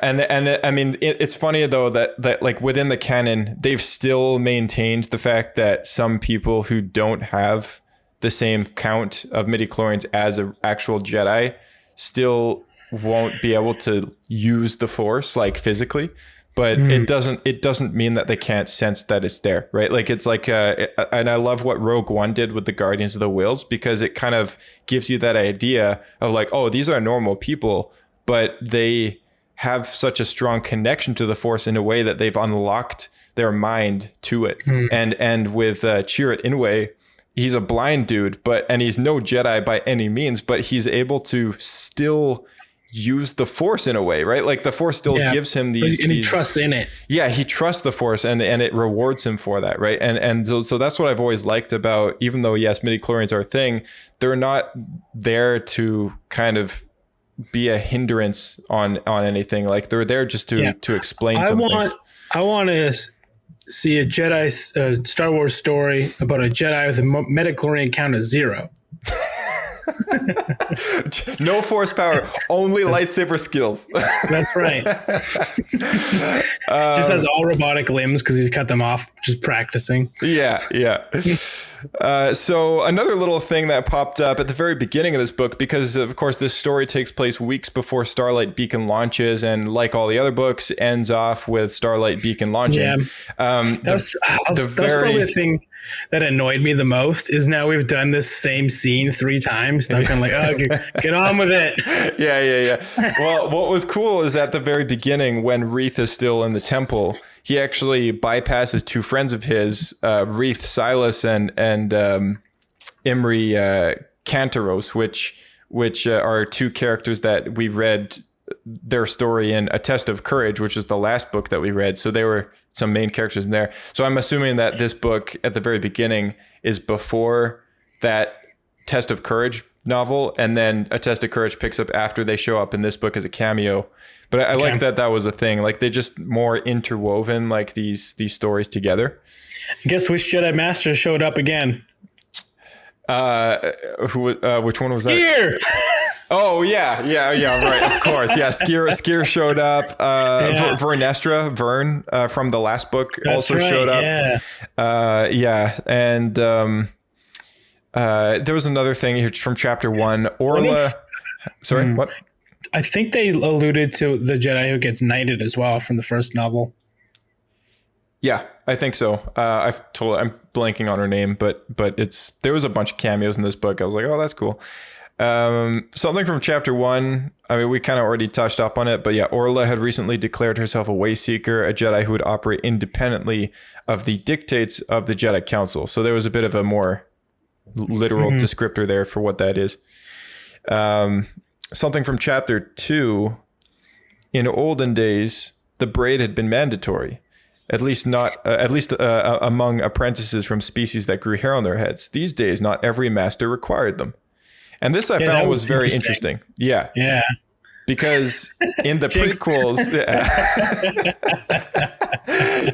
And I mean, it's funny though that like within the canon, they've still maintained the fact that some people who don't have the same count of midichlorians as an actual Jedi still won't be able to use the Force like physically, but it doesn't mean that they can't sense that it's there, right? Like it's like and I love what Rogue One did with the Guardians of the Whills, because it kind of gives you that idea of like, oh, these are normal people, but they have such a strong connection to the Force in a way that they've unlocked their mind to it. And with Chirrut Inway, he's a blind dude, and he's no Jedi by any means, but he's able to still use the Force in a way, right? Like the Force still gives him these, and he trusts in it. Yeah, he trusts the Force, and it rewards him for that, right? And so that's what I've always liked about, even though yes, midichlorians are a thing, they're not there to kind of be a hindrance on anything. Like they're there just to explain some things. I want to see a Jedi Star Wars story about a Jedi with a midichlorian count of 0. No Force power, only lightsaber skills. That's right. Just has all robotic limbs because he's cut them off just practicing. Yeah. So another little thing that popped up at the very beginning of this book, because of course this story takes place weeks before Starlight Beacon launches, and like all the other books, ends off with Starlight Beacon launching. Yeah, that's probably the thing that annoyed me the most, is now we've done this same scene 3 times. And I'm kind of like, oh, get on with it. Yeah. Well, what was cool is at the very beginning, when Reath is still in the temple, he actually bypasses 2 friends of his, Reath Silas and Imri Cantaros, which are 2 characters that we read their story in A Test of Courage, which is the last book that we read. So they were some main characters in there. So I'm assuming that this book at the very beginning is before that Test of Courage novel, and then A Test of Courage picks up after they show up in this book as a cameo. But I like that was a thing. Like they just more interwoven like these stories together. Guess which Jedi Master showed up again? Which one was Skier! that? Oh yeah, right, of course. Yeah, Skier showed up. Vernestra, Vern, from the last book, also showed up. And there was another thing here from chapter 1. Orla. Sorry, what? I think they alluded to the Jedi who gets knighted as well from the first novel. Yeah, I think so. I'm blanking on her name, but there was a bunch of cameos in this book. I was like, oh, that's cool. Something from chapter 1. I mean, we kind of already touched up on it, but yeah, Orla had recently declared herself a Wayseeker, a Jedi who would operate independently of the dictates of the Jedi Council. So there was a bit of a more literal descriptor there for what that is. Something from chapter 2. In olden days, the braid had been mandatory, at least among apprentices from species that grew hair on their heads. These days, not every master required them. And this I found was very interesting. Yeah. Because in the prequels,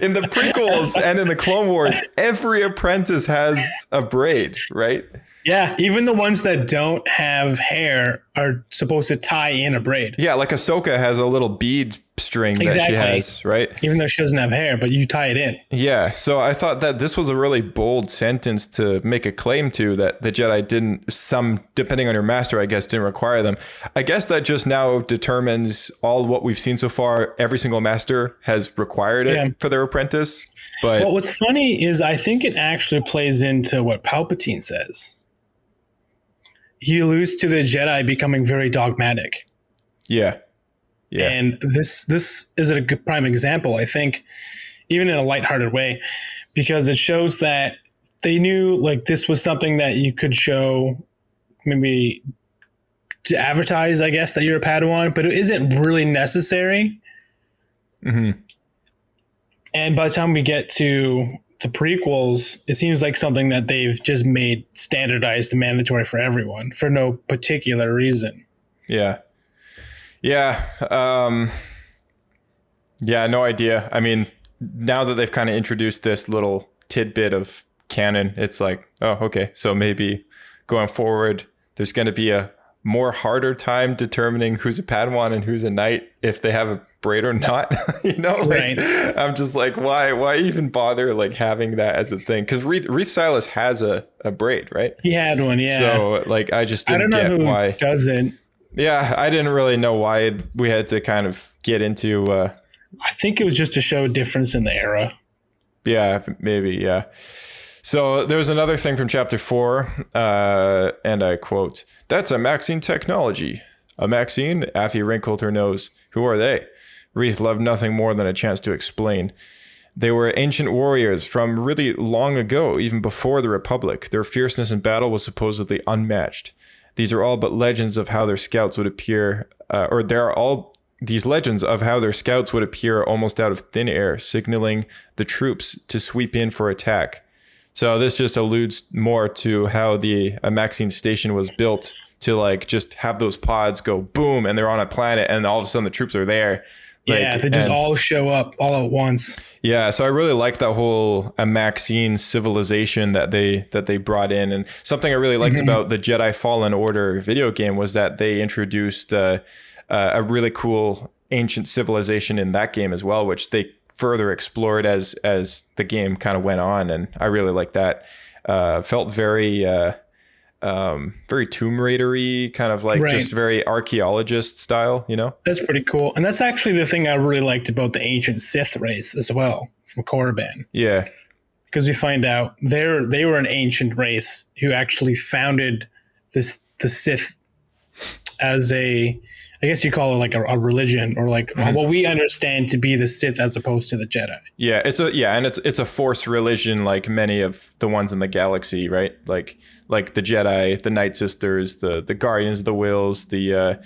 in the prequels and in the Clone Wars, every apprentice has a braid, right? Yeah, even the ones that don't have hair are supposed to tie in a braid. Yeah, like Ahsoka has a little bead string that Exactly. she has, right? Even though she doesn't have hair, but you tie it in. Yeah, so I thought that this was a really bold sentence to make a claim to, that the Jedi didn't, depending on your master, I guess, didn't require them. I guess that just now determines all what we've seen so far. Every single master has required it for their apprentice. But well, what's funny is I think it actually plays into what Palpatine says. He alludes to the Jedi becoming very dogmatic. Yeah. And this is a good prime example, I think, even in a lighthearted way, because it shows that they knew like this was something that you could show maybe to advertise, I guess, that you're a Padawan, but it isn't really necessary. Mm-hmm. And by the time we get to the prequels, it seems like something that they've just made standardized and mandatory for everyone for no particular reason. Yeah. Yeah. No idea. I mean, now that they've kind of introduced this little tidbit of canon, it's like, oh, okay. So maybe going forward, there's going to be a more harder time determining who's a Padawan and who's a knight if they have a braid or not. Right. I'm just like, why even bother like having that as a thing? Because Reath Silas has a braid, right? He had one, yeah. So like, I just didn't get who why doesn't. Yeah, I didn't really know why we had to kind of get into... I think it was just to show a difference in the era. Yeah, maybe, yeah. So there was another thing from Chapter 4, and I quote, "That's a Maxine technology." A Maxine? Affie wrinkled her nose. Who are they? Reath loved nothing more than a chance to explain. They were ancient warriors from really long ago, even before the Republic. Their fierceness in battle was supposedly unmatched. These are all but legends of how their scouts would appear, these legends of how their scouts would appear almost out of thin air, signaling the troops to sweep in for attack. So this just alludes more to how the Maxine station was built to like just have those pods go boom and they're on a planet and all of a sudden the troops are there. Yeah, they just all show up all at once. Yeah, so I really like that whole Maxine civilization that they brought in, and something I really liked about the Jedi Fallen Order video game was that they introduced a really cool ancient civilization in that game as well, which they further explored as the game kind of went on, and I really like that. Felt very Tomb Raider-y, kind of like just very archaeologist style, you know? That's pretty cool. And that's actually the thing I really liked about the ancient Sith race as well from Korriban. Yeah. Because we find out they were an ancient race who actually founded the Sith as I guess you call it like a religion, or like what we understand to be the Sith as opposed to the Jedi. Yeah, it's a Force religion like many of the ones in the galaxy, right? Like the Jedi, the Night Sisters, the Guardians of the Wills, the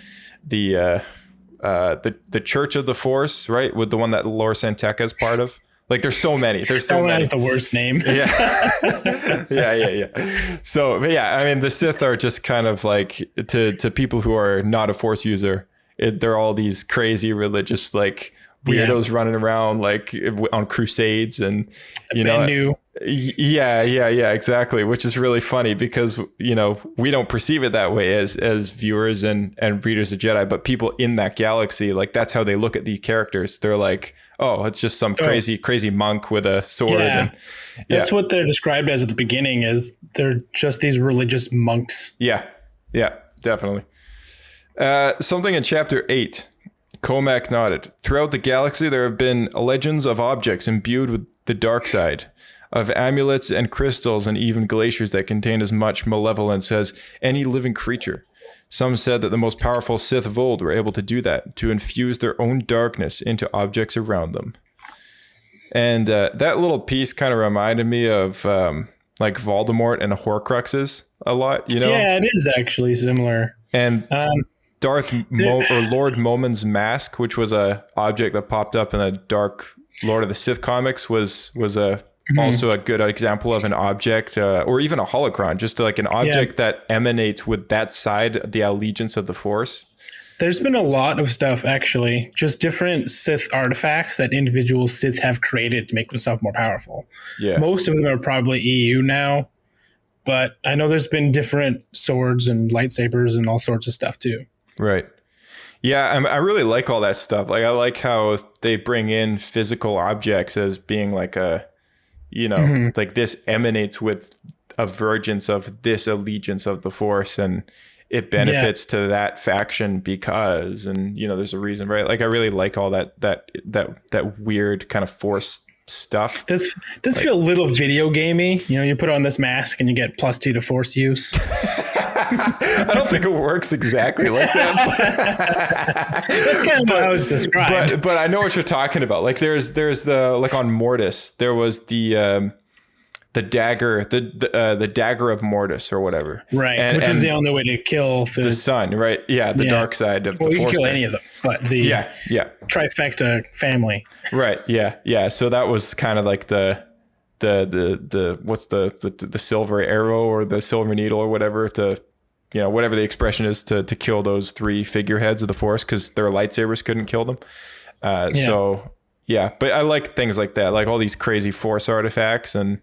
Church of the Force, right? With the one that Lor Santeca is part of. Like there's so many. There's so many. That one has the worst name. Yeah. yeah. So, but yeah, I mean, the Sith are just kind of like to people who are not a Force user. They're all these crazy religious like weirdos running around like on crusades and Bendu. Yeah, exactly. Which is really funny because we don't perceive it that way as viewers and readers of Jedi, but people in that galaxy, like that's how they look at these characters. They're like, oh, it's just some crazy monk with a sword. Yeah. That's what they're described as at the beginning, is they're just these religious monks. Yeah, definitely. Something in Chapter 8. Comac nodded. Throughout the galaxy, there have been legends of objects imbued with the dark side, of amulets and crystals and even glaciers that contain as much malevolence as any living creature. Some said that the most powerful Sith of old were able to do that, to infuse their own darkness into objects around them. And that little piece kind of reminded me of like Voldemort and Horcruxes a lot, Yeah, it is actually similar. And Lord Momin's mask, which was a object that popped up in the Dark Lord of the Sith comics, was also a good example of an object, or even a holocron, just like an object that emanates with that side, the allegiance of the Force. There's been a lot of stuff, actually, just different Sith artifacts that individual Sith have created to make themselves more powerful. Yeah. Most of them are probably EU now, but I know there's been different swords and lightsabers and all sorts of stuff too. Right. Yeah, I really like all that stuff. Like, I like how they bring in physical objects as being like a, like this emanates with a vergence of this allegiance of the Force, and it benefits to that faction because, and there's a reason, right? Like, I really like all that weird kind of Force stuff. Does feel a little video gamey. You put on this mask and you get +2 to Force use. I don't think it works exactly like that. That's kind of what I was described. But I know what you're talking about. Like there's the, like on Mortis, there was the dagger, the dagger of Mortis or whatever. Right. Which is the only way to kill the sun, right? Yeah. The dark side of the Force. You can kill any of them, but the trifecta family. Right. Yeah. Yeah. So that was kind of like the what's the silver arrow or the silver needle or whatever to, whatever the expression is to kill those 3 figureheads of the Force, because their lightsabers couldn't kill them. So yeah, but I like things like that, like all these crazy Force artifacts and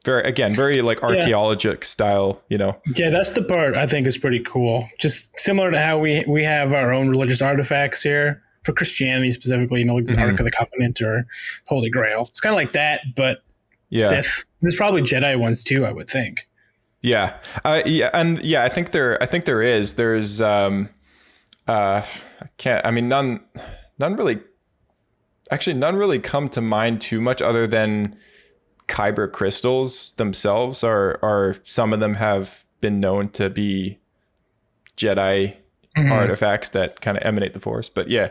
very like archaeologic style, Yeah, that's the part I think is pretty cool. Just similar to how we have our own religious artifacts here for Christianity specifically, like the Ark of the Covenant or Holy Grail. It's kind of like that, but Sith. There's probably Jedi ones too, I would think. Yeah. I think there is. There's none really come to mind too much, other than Kyber crystals themselves are some of them have been known to be Jedi artifacts that kind of emanate the Force. But yeah.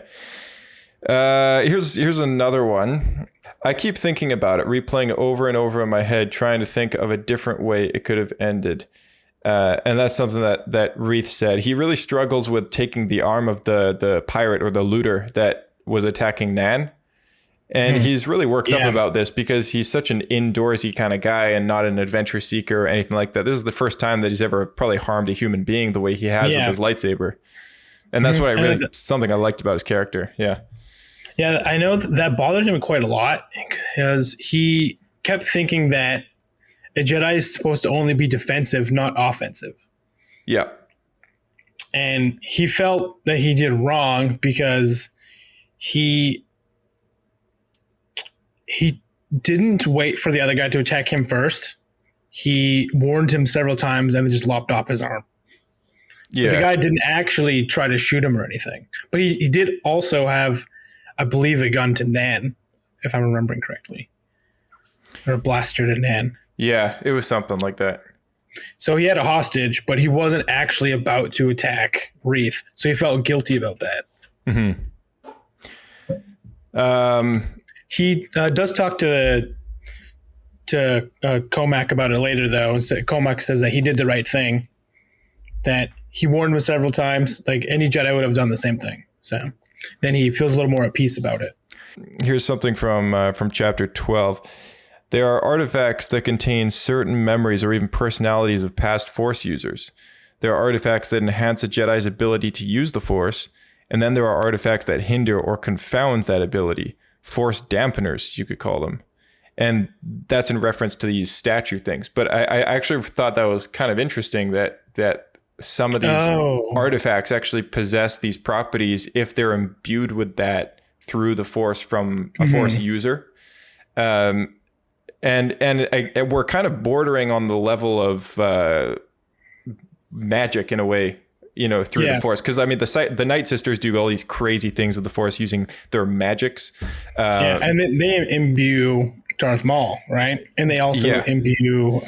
Here's another one. I keep thinking about it, replaying it over and over in my head, trying to think of a different way it could have ended. And that's something that Reath said. He really struggles with taking the arm of the pirate or the looter that was attacking Nan. And he's really worked up about this because he's such an indoorsy kind of guy and not an adventure seeker or anything like that. This is the first time that he's ever probably harmed a human being the way he has with his lightsaber. And that's what something I liked about his character. Yeah. Yeah, I know that bothered him quite a lot because he kept thinking that a Jedi is supposed to only be defensive, not offensive. Yeah. And he felt that he did wrong because he didn't wait for the other guy to attack him first. He warned him several times and then just lopped off his arm. Yeah. But the guy didn't actually try to shoot him or anything. But he did also have, I believe, a gun to Nan, if I'm remembering correctly. Or a blaster to Nan. Yeah, it was something like that. So he had a hostage, but he wasn't actually about to attack Reath. So he felt guilty about that. He does talk to Comac about it later, though. Comac says that he did the right thing, that he warned him several times. Like any Jedi would have done the same thing. So then he feels a little more at peace about it. Here's something from chapter 12. There are artifacts that contain certain memories or even personalities of past Force users. There are artifacts that enhance a Jedi's ability to use the Force, and then there are artifacts that hinder or confound that ability. Force dampeners, you could call them. And that's in reference to these statue things. But I actually thought that was kind of interesting that some of these artifacts actually possess these properties if they're imbued with that through the Force from a Force user. And we're kind of bordering on the level of magic in a way, through the Force. Because I mean, the Night Sisters do all these crazy things with the Force using their magics. And they imbue Darth Maul, right? And they also imbue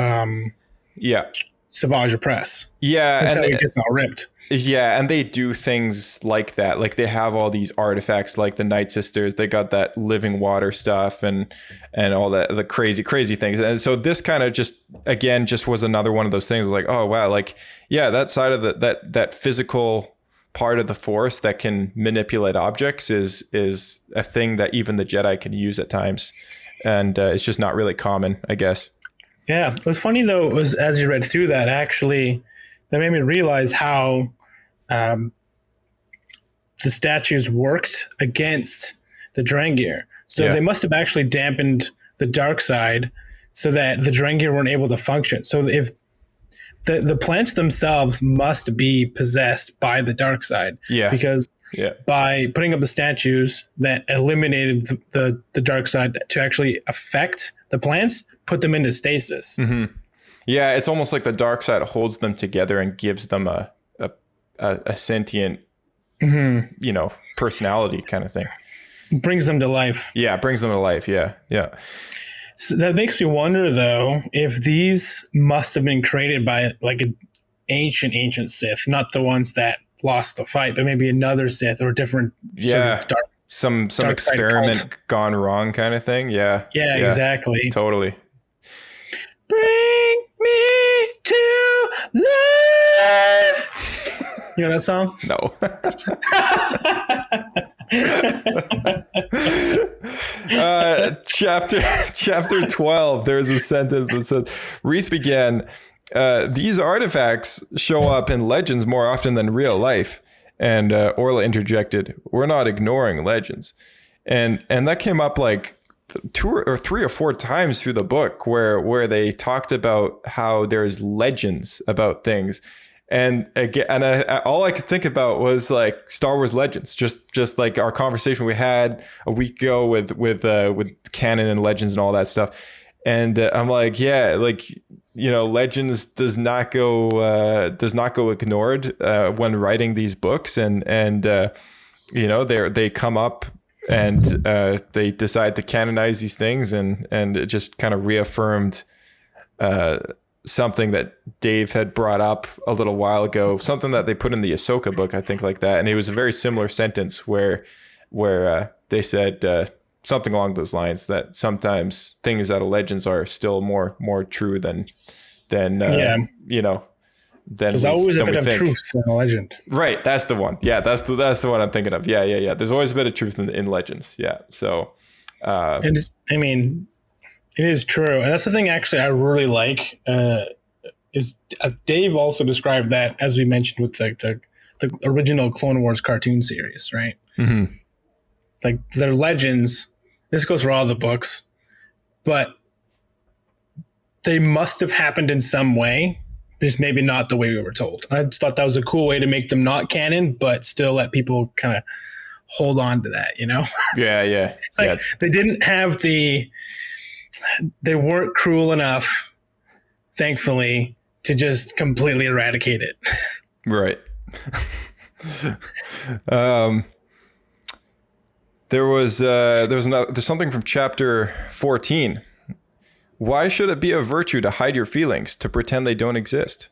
Savage Opress. Yeah. That's how he gets all ripped. Yeah, and they do things like that. Like they have all these artifacts like the Night Sisters. They got that living water stuff and all that, the crazy things. And so this kind of just was another one of those things like, oh wow, like that side of that physical part of the Force that can manipulate objects is a thing that even the Jedi can use at times. And it's just not really common, I guess. Yeah. It was funny though, was as you read through that, actually, that made me realize how the statues worked against the Drengir. So they must have actually dampened the dark side so that the Drengir weren't able to function. So if the plants themselves must be possessed by the dark side. Yeah. Because by putting up the statues that eliminated the dark side to actually affect the plants, put them into stasis. Mm-hmm. Yeah, it's almost like the dark side holds them together and gives them a sentient, personality kind of thing. Brings them to life. Yeah, brings them to life. Yeah. So that makes me wonder, though, if these must have been created by like an ancient Sith, not the ones that lost the fight, but maybe another Sith or a different sort of dark, some dark experiment gone wrong kind of thing. Yeah, exactly. Totally. Bring me to life. You know that song? No. Chapter 12, there's a sentence that says, Reath began, these artifacts show up in legends more often than real life. And Orla interjected, we're not ignoring legends. And that came up like 2 or 3 or 4 times through the book where they talked about how there's legends about things. And again, all I could think about was like Star Wars Legends, just like our conversation we had a week ago with canon and legends and all that stuff. And I'm like, Legends does not go ignored when writing these books, and they come up and they decide to canonize these things, and it just kind of reaffirmed something that Dave had brought up a little while ago, something that they put in the Ahsoka book, I think, like that. And it was a very similar sentence where they said something along those lines, that sometimes things out of legends are still more true than there's always a bit of truth in a legend. Right. That's the one. Yeah. That's the one I'm thinking of. Yeah. There's always a bit of truth in legends. Yeah. So, it is true. And that's the thing, actually, I really like, is Dave also described that, as we mentioned, with the original Clone Wars cartoon series, right? Mm-hmm. Like, they're legends. This goes for all the books. But they must have happened in some way, just maybe not the way we were told. I just thought that was a cool way to make them not canon, but still let people kind of hold on to that, Yeah. It's like they didn't have they weren't cruel enough, thankfully, to just completely eradicate it. Right. There's something from chapter 14. Why should it be a virtue to hide your feelings, to pretend they don't exist?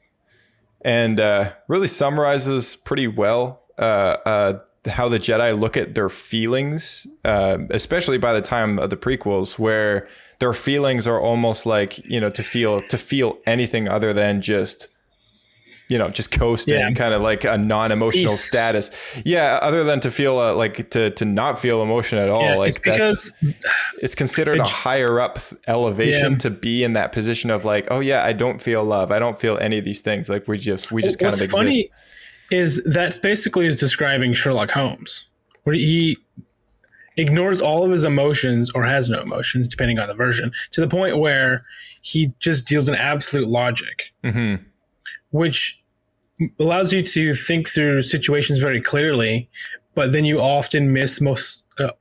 And really summarizes pretty well how the Jedi look at their feelings, especially by the time of the prequels, where their feelings are almost like, to feel anything other than just coasting, kind of like a non-emotional status. Yeah. Other than to feel to not feel emotion at all. Yeah, like it's considered a higher up elevation to be in that position of like, oh yeah, I don't feel love. I don't feel any of these things. Like we just kind of exist. What's funny is that basically is describing Sherlock Holmes, where he ignores all of his emotions, or has no emotions, depending on the version, to the point where he just deals in absolute logic, which allows you to think through situations very clearly, but then you often miss the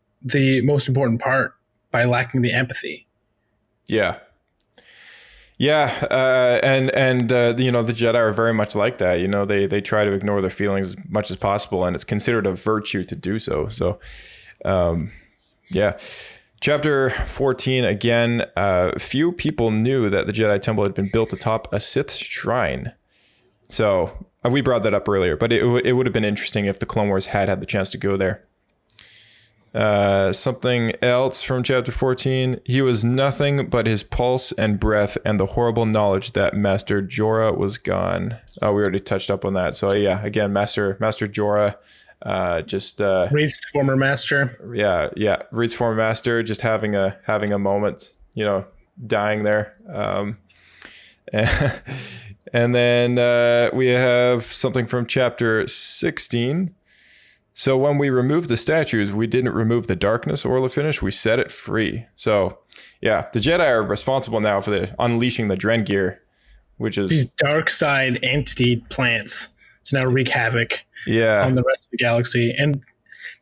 most important part by lacking the empathy. Yeah. Yeah, and the Jedi are very much like that. They try to ignore their feelings as much as possible, and it's considered a virtue to do so. So, yeah. Chapter 14 again. Few people knew that the Jedi Temple had been built atop a Sith shrine. So we brought that up earlier, but it would have been interesting if the Clone Wars had the chance to go there. Something else from chapter 14. He was nothing but his pulse and breath and the horrible knowledge that Master Jorah was gone. Oh, we already touched up on that. So yeah, again, Master Jorah, Reath's former master. Yeah. Reath's former master, just having a moment, dying there. And then we have something from chapter 16. So when we removed the statues, we didn't remove the darkness, Orla finished. We set it free. So, yeah, the Jedi are responsible now for unleashing the Drengir, which is these dark side entity plants to now wreak havoc on the rest of the galaxy. And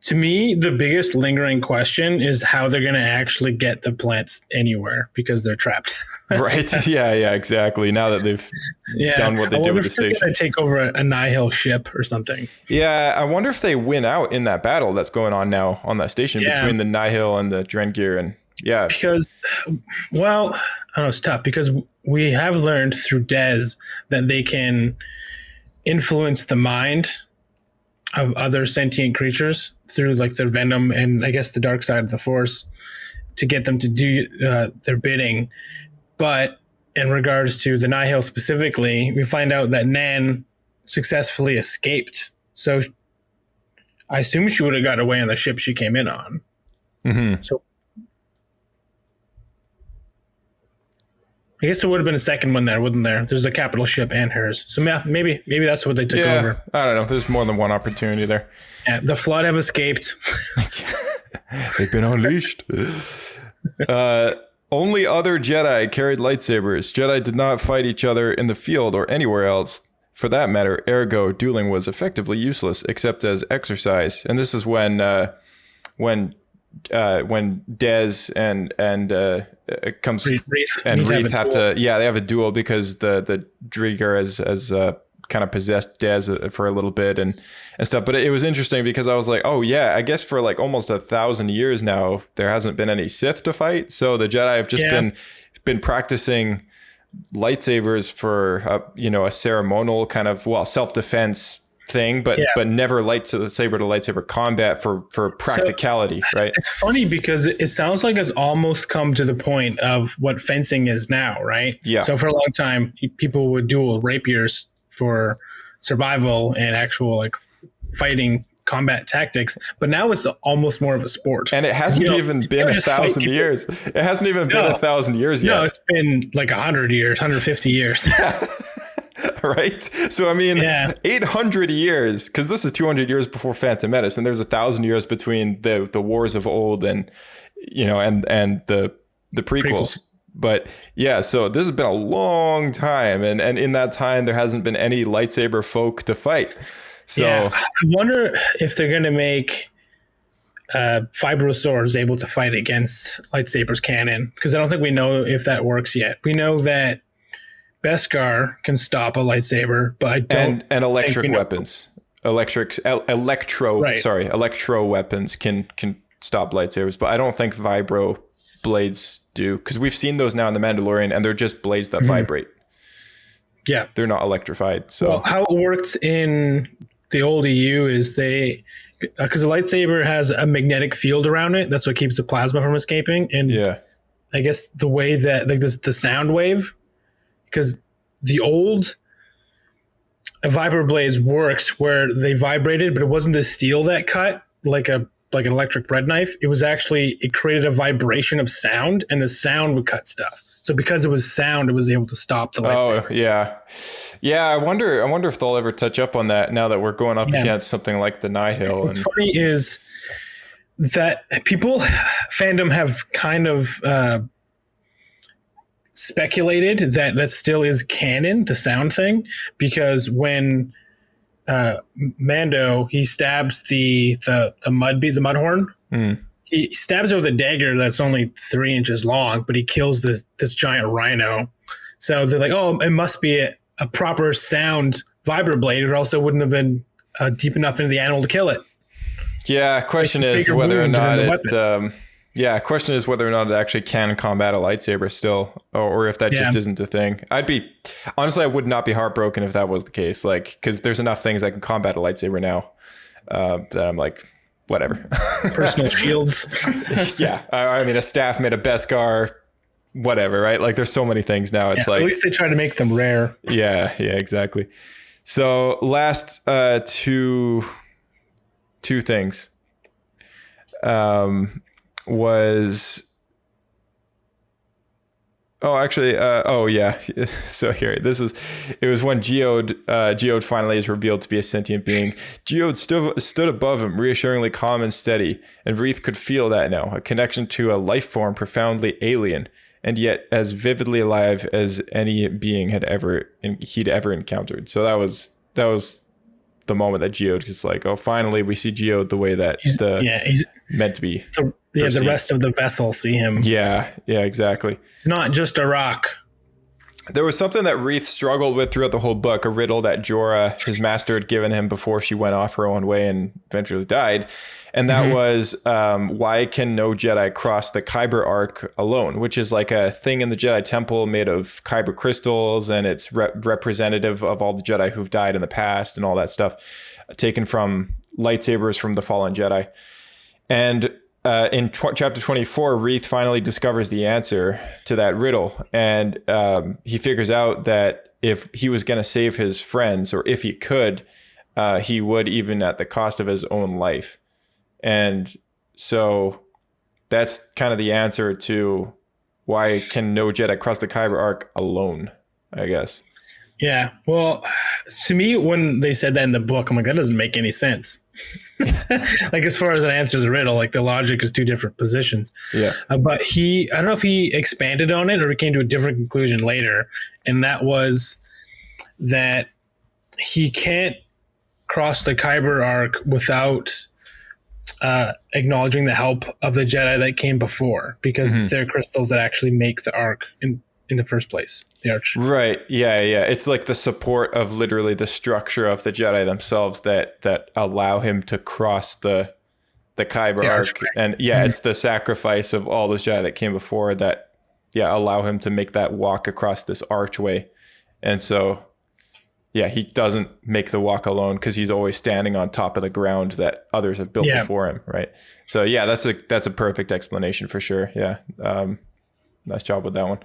To me, the biggest lingering question is how they're going to actually get the plants anywhere because they're trapped. Right. Yeah, exactly. Now that they've done what they did with the station. They're going to take over a Nihil ship or something. Yeah, I wonder if they win out in that battle that's going on now on that station between the Nihil and the Drengir. And yeah. Because, well, I don't know, it's tough because we have learned through Dez that they can influence the mind of other sentient creatures through like their venom and I guess the dark side of the Force to get them to do their bidding. But in regards to the Nihil specifically, we find out that Nan successfully escaped. So I assume she would have got away on the ship she came in on. Mm-hmm. So I guess there would have been a second one there, wouldn't there? There's a capital ship and hers. So yeah, maybe that's what they took over. I don't know. There's more than one opportunity there. Yeah, the Flood have escaped. They've been unleashed. Only other Jedi carried lightsabers. Jedi did not fight each other in the field or anywhere else. For that matter, ergo, dueling was effectively useless except as exercise. And this is when Dez and comes Reath. and Reath have to they have a duel because the Drieger has kind of possessed Dez for a little bit and stuff. But it was interesting because I was like, oh yeah, I guess for like almost 1,000 years now there hasn't been any Sith to fight, so the Jedi have just been practicing lightsabers for a ceremonial kind of self-defense thing, but never lightsaber to lightsaber combat for practicality, right? It's funny because it sounds like it's almost come to the point of what fencing is now, right? Yeah. So for a long time, people would duel rapiers for survival and actual like fighting combat tactics, but now it's almost more of a sport. And it hasn't even been 1,000 years. It hasn't even been 1,000 years yet. No, it's been like 100 years, 150 years. Right? So, I mean, 800 years, because this is 200 years before Phantom Menace, and there's 1,000 years between the wars of old and the prequels. But yeah, so this has been a long time, and in that time, there hasn't been any lightsaber folk to fight. So I wonder if they're going to make Fibrosaurs able to fight against lightsabers canon, because I don't think we know if that works yet. We know that Beskar can stop a lightsaber, but I don't. And electric weapons, electro weapons can stop lightsabers, but I don't think vibro blades do, because we've seen those now in The Mandalorian, and they're just blades that vibrate. Yeah, they're not electrified. So how it works in the old EU is because a lightsaber has a magnetic field around it. That's what keeps the plasma from escaping. And I guess the way that the sound wave, because the old vibro blades works where they vibrated, but it wasn't the steel that cut like an electric bread knife. It was actually, it created a vibration of sound, and the sound would cut stuff. So because it was sound, it was able to stop the lightsaber. Oh, yeah. I wonder if they'll ever touch up on that now that we're going up against something like the Nihil. What's funny is that fandom have kind of speculated that still is canon, the sound thing, because when Mando, he stabs the mudhorn. He stabs her with a dagger that's only 3 inches long, but he kills this giant rhino. So they're like, oh, it must be a proper sound vibroblade, or else it wouldn't have been deep enough into the animal to kill it. Yeah, question is whether or not it actually can combat a lightsaber still, or if that just isn't a thing. I would not be heartbroken if that was the case, like, because there's enough things that can combat a lightsaber now that I'm like, whatever. Personal shields. Yeah. I mean, a staff made of Beskar, whatever, right? Like, there's so many things now. It's like, at least they try to make them rare. Yeah, exactly. So last two things was... Oh, actually, So here, it was when Geode finally is revealed to be a sentient being. Geode stood above him, reassuringly calm and steady, and Reath could feel that now, a connection to a life form profoundly alien, and yet as vividly alive as any being he'd ever encountered. So that was the moment that Geode is like, oh, finally we see Geode the way that he's meant to be. The rest of the vessel see him. Yeah, exactly. It's not just a rock. There was something that Reath struggled with throughout the whole book, a riddle that Jorah, his master, had given him before she went off her own way and eventually died. And that was, why can no Jedi cross the Kyber Arc alone? Which is like a thing in the Jedi Temple made of Kyber crystals, and it's representative of all the Jedi who've died in the past and all that stuff, taken from lightsabers from the fallen Jedi. And in chapter 24, Reath finally discovers the answer to that riddle. And he figures out that if he was going to save his friends, or if he could, he would, even at the cost of his own life. And so that's kind of the answer to why can no Jedi cross the Kyber Arc alone, I guess. Yeah. Well, to me, when they said that in the book, I'm like, that doesn't make any sense. Like, as far as an answer to the riddle, like the logic is two different positions. Yeah. But I don't know if he expanded on it or he came to a different conclusion later. And that was that he can't cross the Kyber Arc without acknowledging the help of the Jedi that came before, because it's their crystals that actually make the Arc in the first place. The Arch. Right. Yeah. It's like the support of literally the structure of the Jedi themselves that allow him to cross the Kyber Arc. And it's the sacrifice of all those Jedi that came before that, allow him to make that walk across this archway. And so, he doesn't make the walk alone because he's always standing on top of the ground that others have built before him. Right. So that's a perfect explanation for sure. Yeah. Nice job with that one.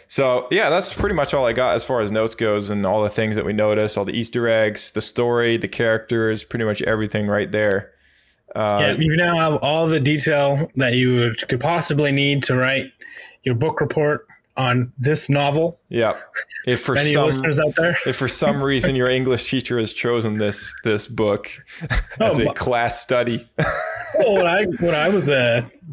So that's pretty much all I got as far as notes goes, and all the things that we noticed, all the Easter eggs, the story, the characters, pretty much everything right there. You now have all the detail that you could possibly need to write your book report on this novel. Yeah. If for any listeners out there, if for some reason your English teacher has chosen this book as a class study. Well, when I was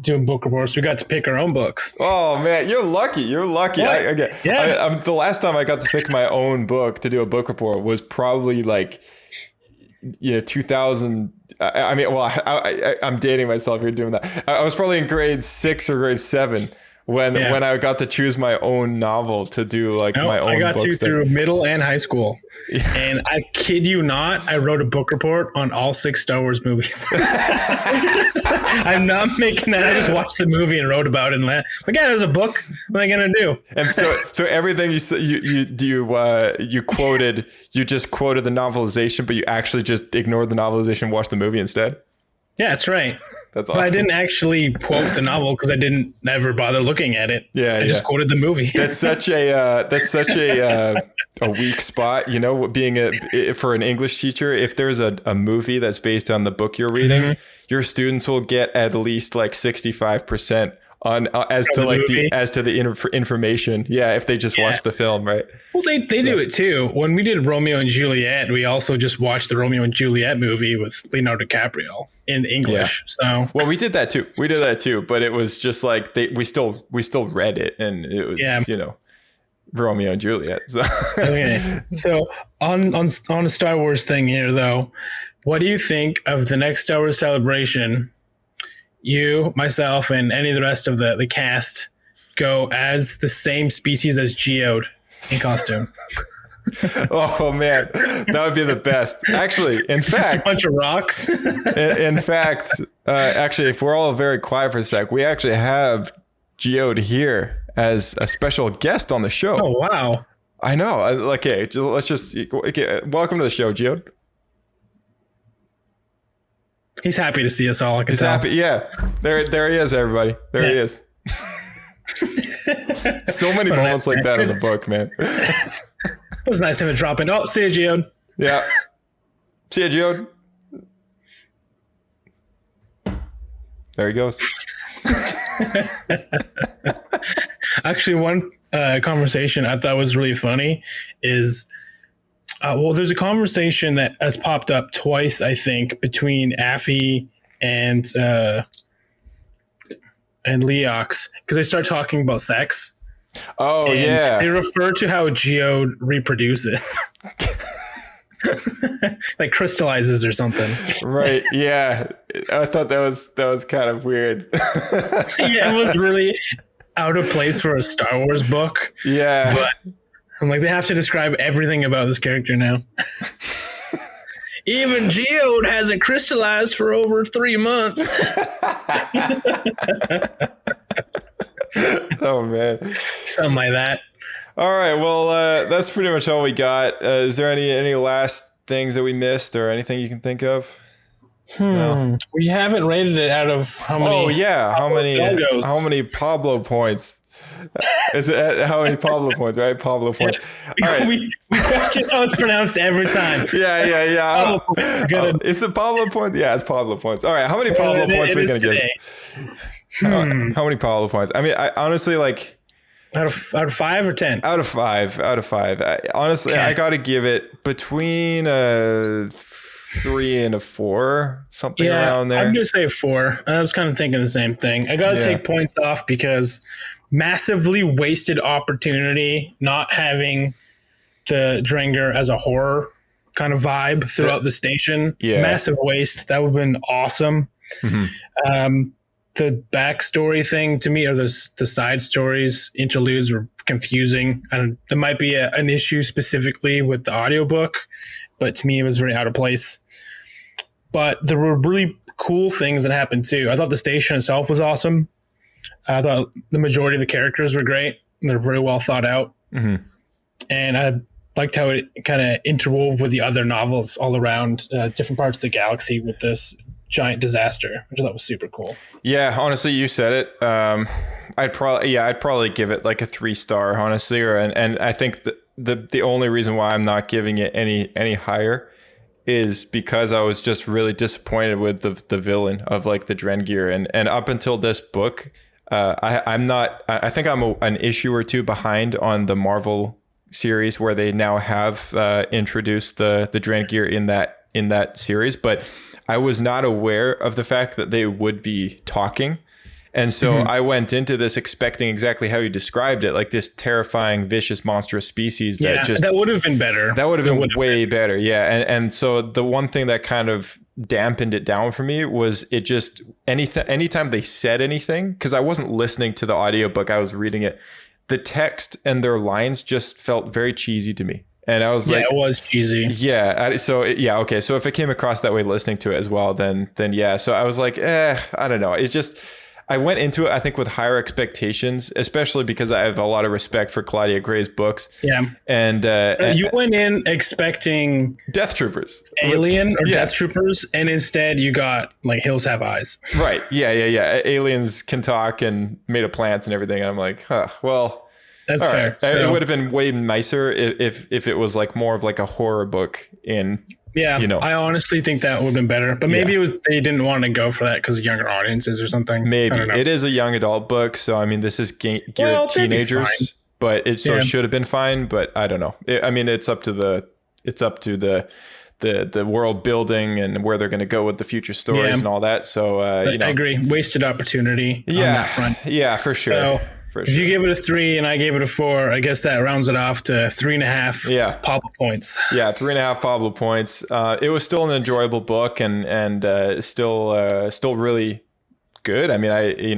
doing book reports, we got to pick our own books. Oh man, you're lucky. The last time I got to pick my own book to do a book report was probably like 2000. I'm dating myself here doing that. I was probably in grade 6 or grade 7 when I got to choose my own novel to do my own. I got to through middle and high school, and I kid you not, I wrote a book report on all 6 Star Wars movies. I'm not making that. I just watched the movie and wrote about it. And there's a book. What am I gonna do? And so everything you quoted, you just quoted the novelization, but you actually just ignored the novelization and watched the movie instead. Yeah, that's right. That's awesome. But I didn't actually quote the novel because I didn't ever bother looking at it. I just quoted the movie. That's such a weak spot, being for an English teacher. If there's a movie that's based on the book you're reading, your students will get at least like 65% on as to the information. Yeah, if they just watch the film, right? Well, they do it too. When we did Romeo and Juliet, we also just watched the Romeo and Juliet movie with Leonardo DiCaprio in English. Yeah. So, well, we did that too. But it was just like we still read it, and it was Romeo and Juliet. So. Okay. So on a Star Wars thing here, though, what do you think of the next Star Wars celebration? You, myself, and any of the rest of the cast go as the same species as Geode in costume. Oh man, that would be the best. Actually, in fact, a bunch of rocks. in fact, actually, if we're all very quiet for a sec, we actually have Geode here as a special guest on the show. Oh wow! I know. Okay, let's just welcome to the show, Geode. He's happy to see us all. He's happy. Yeah. There he is, everybody. There he is. So many moments like that in the book, man. It was nice of him to drop in. Oh, see you, Geode. Yeah. See you, Geode. There he goes. Actually, one conversation I thought was really funny is... there's a conversation that has popped up twice, I think, between Affy and Leox, because they start talking about sex. Oh, and they refer to how Geode reproduces. like crystallizes or something. Right. Yeah. I thought that was kind of weird. Yeah, it was really out of place for a Star Wars book. Yeah. But I'm like, they have to describe everything about this character now. Even Geode hasn't crystallized for over 3 months. Oh man. Something like that. All right. Well, that's pretty much all we got. Is there any last things that we missed or anything you can think of? No. We haven't rated it out of how many. Oh yeah, how many Pablo points? Is it how many Pablo points? Right, Pablo points. All right. we question how it's pronounced every time. Yeah. Is it Pablo points? Yeah, it's Pablo points. All right, how many Pablo points are we gonna give? How many Pablo points? I mean, I honestly like. Out of 5 or 10? Out of 5. Honestly, okay. I got to give it between a 3 and a 4, something around there. I'm going to say 4. I was kind of thinking the same thing. I got to take points off because massively wasted opportunity not having the Drengir as a horror kind of vibe throughout the station. Yeah. Massive waste. That would have been awesome. Mm-hmm. The backstory thing to me, or the side stories, interludes, were confusing. There might be an issue specifically with the audiobook, but to me it was very out of place. But there were really cool things that happened too. I thought the station itself was awesome. I thought the majority of the characters were great. They're very well thought out. Mm-hmm. And I liked how it kind of interwove with the other novels all around different parts of the galaxy with this giant disaster, which I thought was super cool. Yeah, honestly, you said it. I'd probably give it like a 3-star, honestly, and I think the only reason why I'm not giving it any higher is because I was just really disappointed with the villain of like the Drengir, and up until this book, I think I'm an issue or 2 behind on the Marvel series where they now have introduced the Drengir in that series, but I was not aware of the fact that they would be talking. And so I went into this expecting exactly how you described it, like this terrifying, vicious, monstrous species that would have been better. That would have been way better. Yeah. And so the one thing that kind of dampened it down for me was it just anytime they said anything, because I wasn't listening to the audiobook, I was reading it. The text and their lines just felt very cheesy to me. And I was like, it was cheesy. Yeah. Okay. So if it came across that way listening to it as well, then yeah. So I was like, I don't know. It's just, I went into it, I think, with higher expectations, especially because I have a lot of respect for Claudia Gray's books. Yeah. And so you went in expecting Death Troopers, Alien or Death Troopers, and instead you got like Hills Have Eyes. Right. Yeah. Aliens can talk and made of plants and everything. And I'm like, well. That's fair. Right. So, it would have been way nicer if it was like more of like a horror book in. Yeah, I honestly think that would have been better. But maybe it was they didn't want to go for that because of younger audiences or something. Maybe it is a young adult book, so I mean this is geared at teenagers, but it should have been fine. But I don't know. It's up to the world building and where they're going to go with the future stories and all that. So I agree, wasted opportunity. On that front. Yeah, for sure. So, if you gave it a 3 and I gave it a 4, I guess that rounds it off to 3.5 Pablo points. Yeah, 3.5 Pablo points. It was still an enjoyable book and still really good. I mean,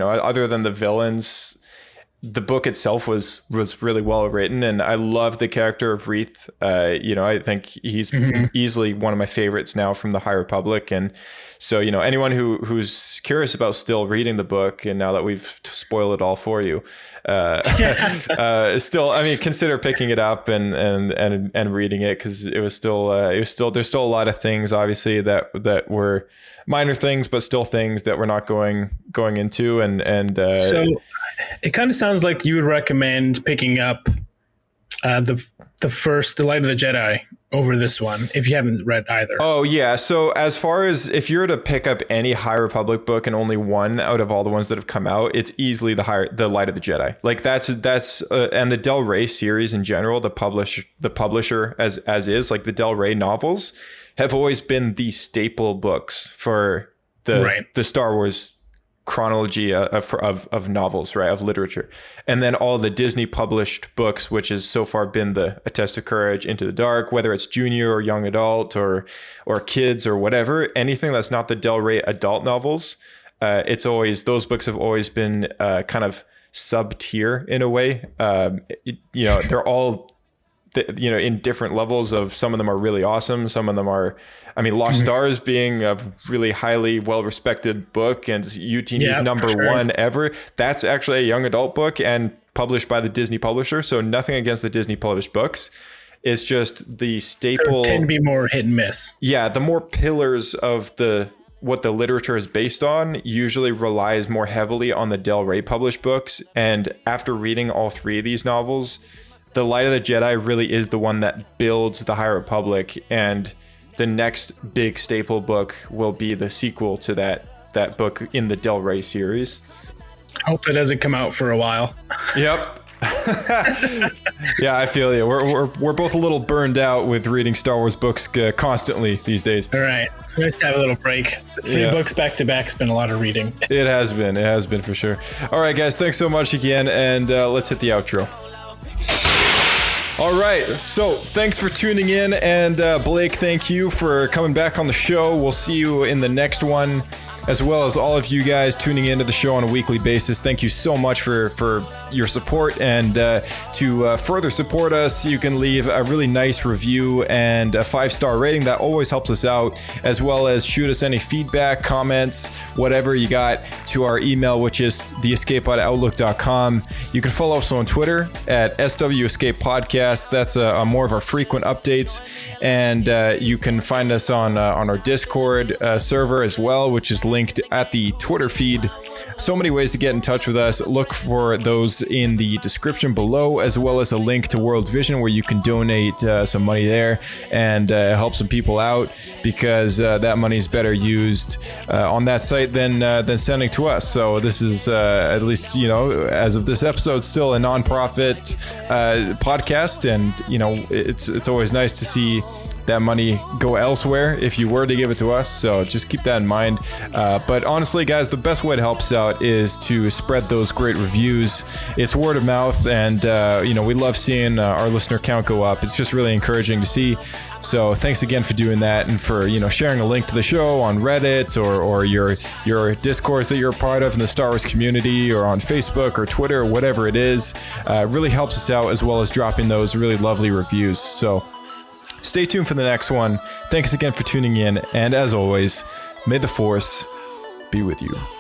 other than the villains, the book itself was really well written, and I love the character of Reath. I think he's easily one of my favorites now from the High Republic, and so anyone who's curious about still reading the book, and now that we've spoiled it all for you, consider picking it up and reading it, because there's still a lot of things obviously that were minor things, but still things that we're not going into, and so it kind of sounds like you would recommend picking up the Light of the Jedi over this one if you haven't read either. Oh yeah. So as far as if you're to pick up any High Republic book and only one out of all the ones that have come out, it's easily the Light of the Jedi. Like that's and the Del Rey series in general, the publisher as is, like the Del Rey novels have always been the staple books for the Star Wars chronology of novels, right, of literature, and then all the Disney published books, which has so far been the A Test of Courage, Into the Dark, whether it's junior or young adult or kids or whatever, anything that's not the Del Rey adult novels, it's always, those books have always been kind of sub tier in a way. They're all in different levels of, some of them are really awesome. Some of them are, Lost Stars being a really highly well-respected book and UTV's number one ever. That's actually a young adult book and published by the Disney publisher. So nothing against the Disney published books. It's just the staple. Tend to be more hit and miss. Yeah. The more pillars of what the literature is based on usually relies more heavily on the Del Rey published books. And after reading all three of these novels, The Light of the Jedi really is the one that builds the High Republic, and the next big staple book will be the sequel to that book in the Del Rey series. Hope it doesn't come out for a while. Yep. Yeah, I feel you. We're both a little burned out with reading Star Wars books constantly these days. All right. Nice to have a little break. 3 books back to back has been a lot of reading. It has been for sure. All right, guys, thanks so much again, and let's hit the outro. All right, so thanks for tuning in, and Blake, thank you for coming back on the show. We'll see you in the next one, as well as all of you guys tuning into the show on a weekly basis. Thank you so much for your support, and to further support us, you can leave a really nice review and a 5-star rating. That always helps us out, as well as shoot us any feedback, comments, whatever you got, to our email, which is theescape@outlook.com. You can follow us on Twitter at SW Escape Podcast. That's more of our frequent updates, and you can find us on our Discord server as well, which is linked at the Twitter feed. So many ways to get in touch with us. Look for those in the description below, as well as a link to World Vision where you can donate some money there and help some people out, because that money is better used on that site than sending to us. So this is at least, as of this episode, still a non-profit podcast, and it's always nice to see that money go elsewhere if you were to give it to us. So just keep that in mind. But honestly, guys, the best way to help us out is to spread those great reviews. It's word of mouth, and we love seeing our listener count go up. It's just really encouraging to see. So thanks again for doing that, and for sharing a link to the show on Reddit or your Discords that you're a part of in the Star Wars community, or on Facebook or Twitter or whatever it is. Really helps us out, as well as dropping those really lovely reviews. So stay tuned for the next one. Thanks again for tuning in, and as always, may the Force be with you.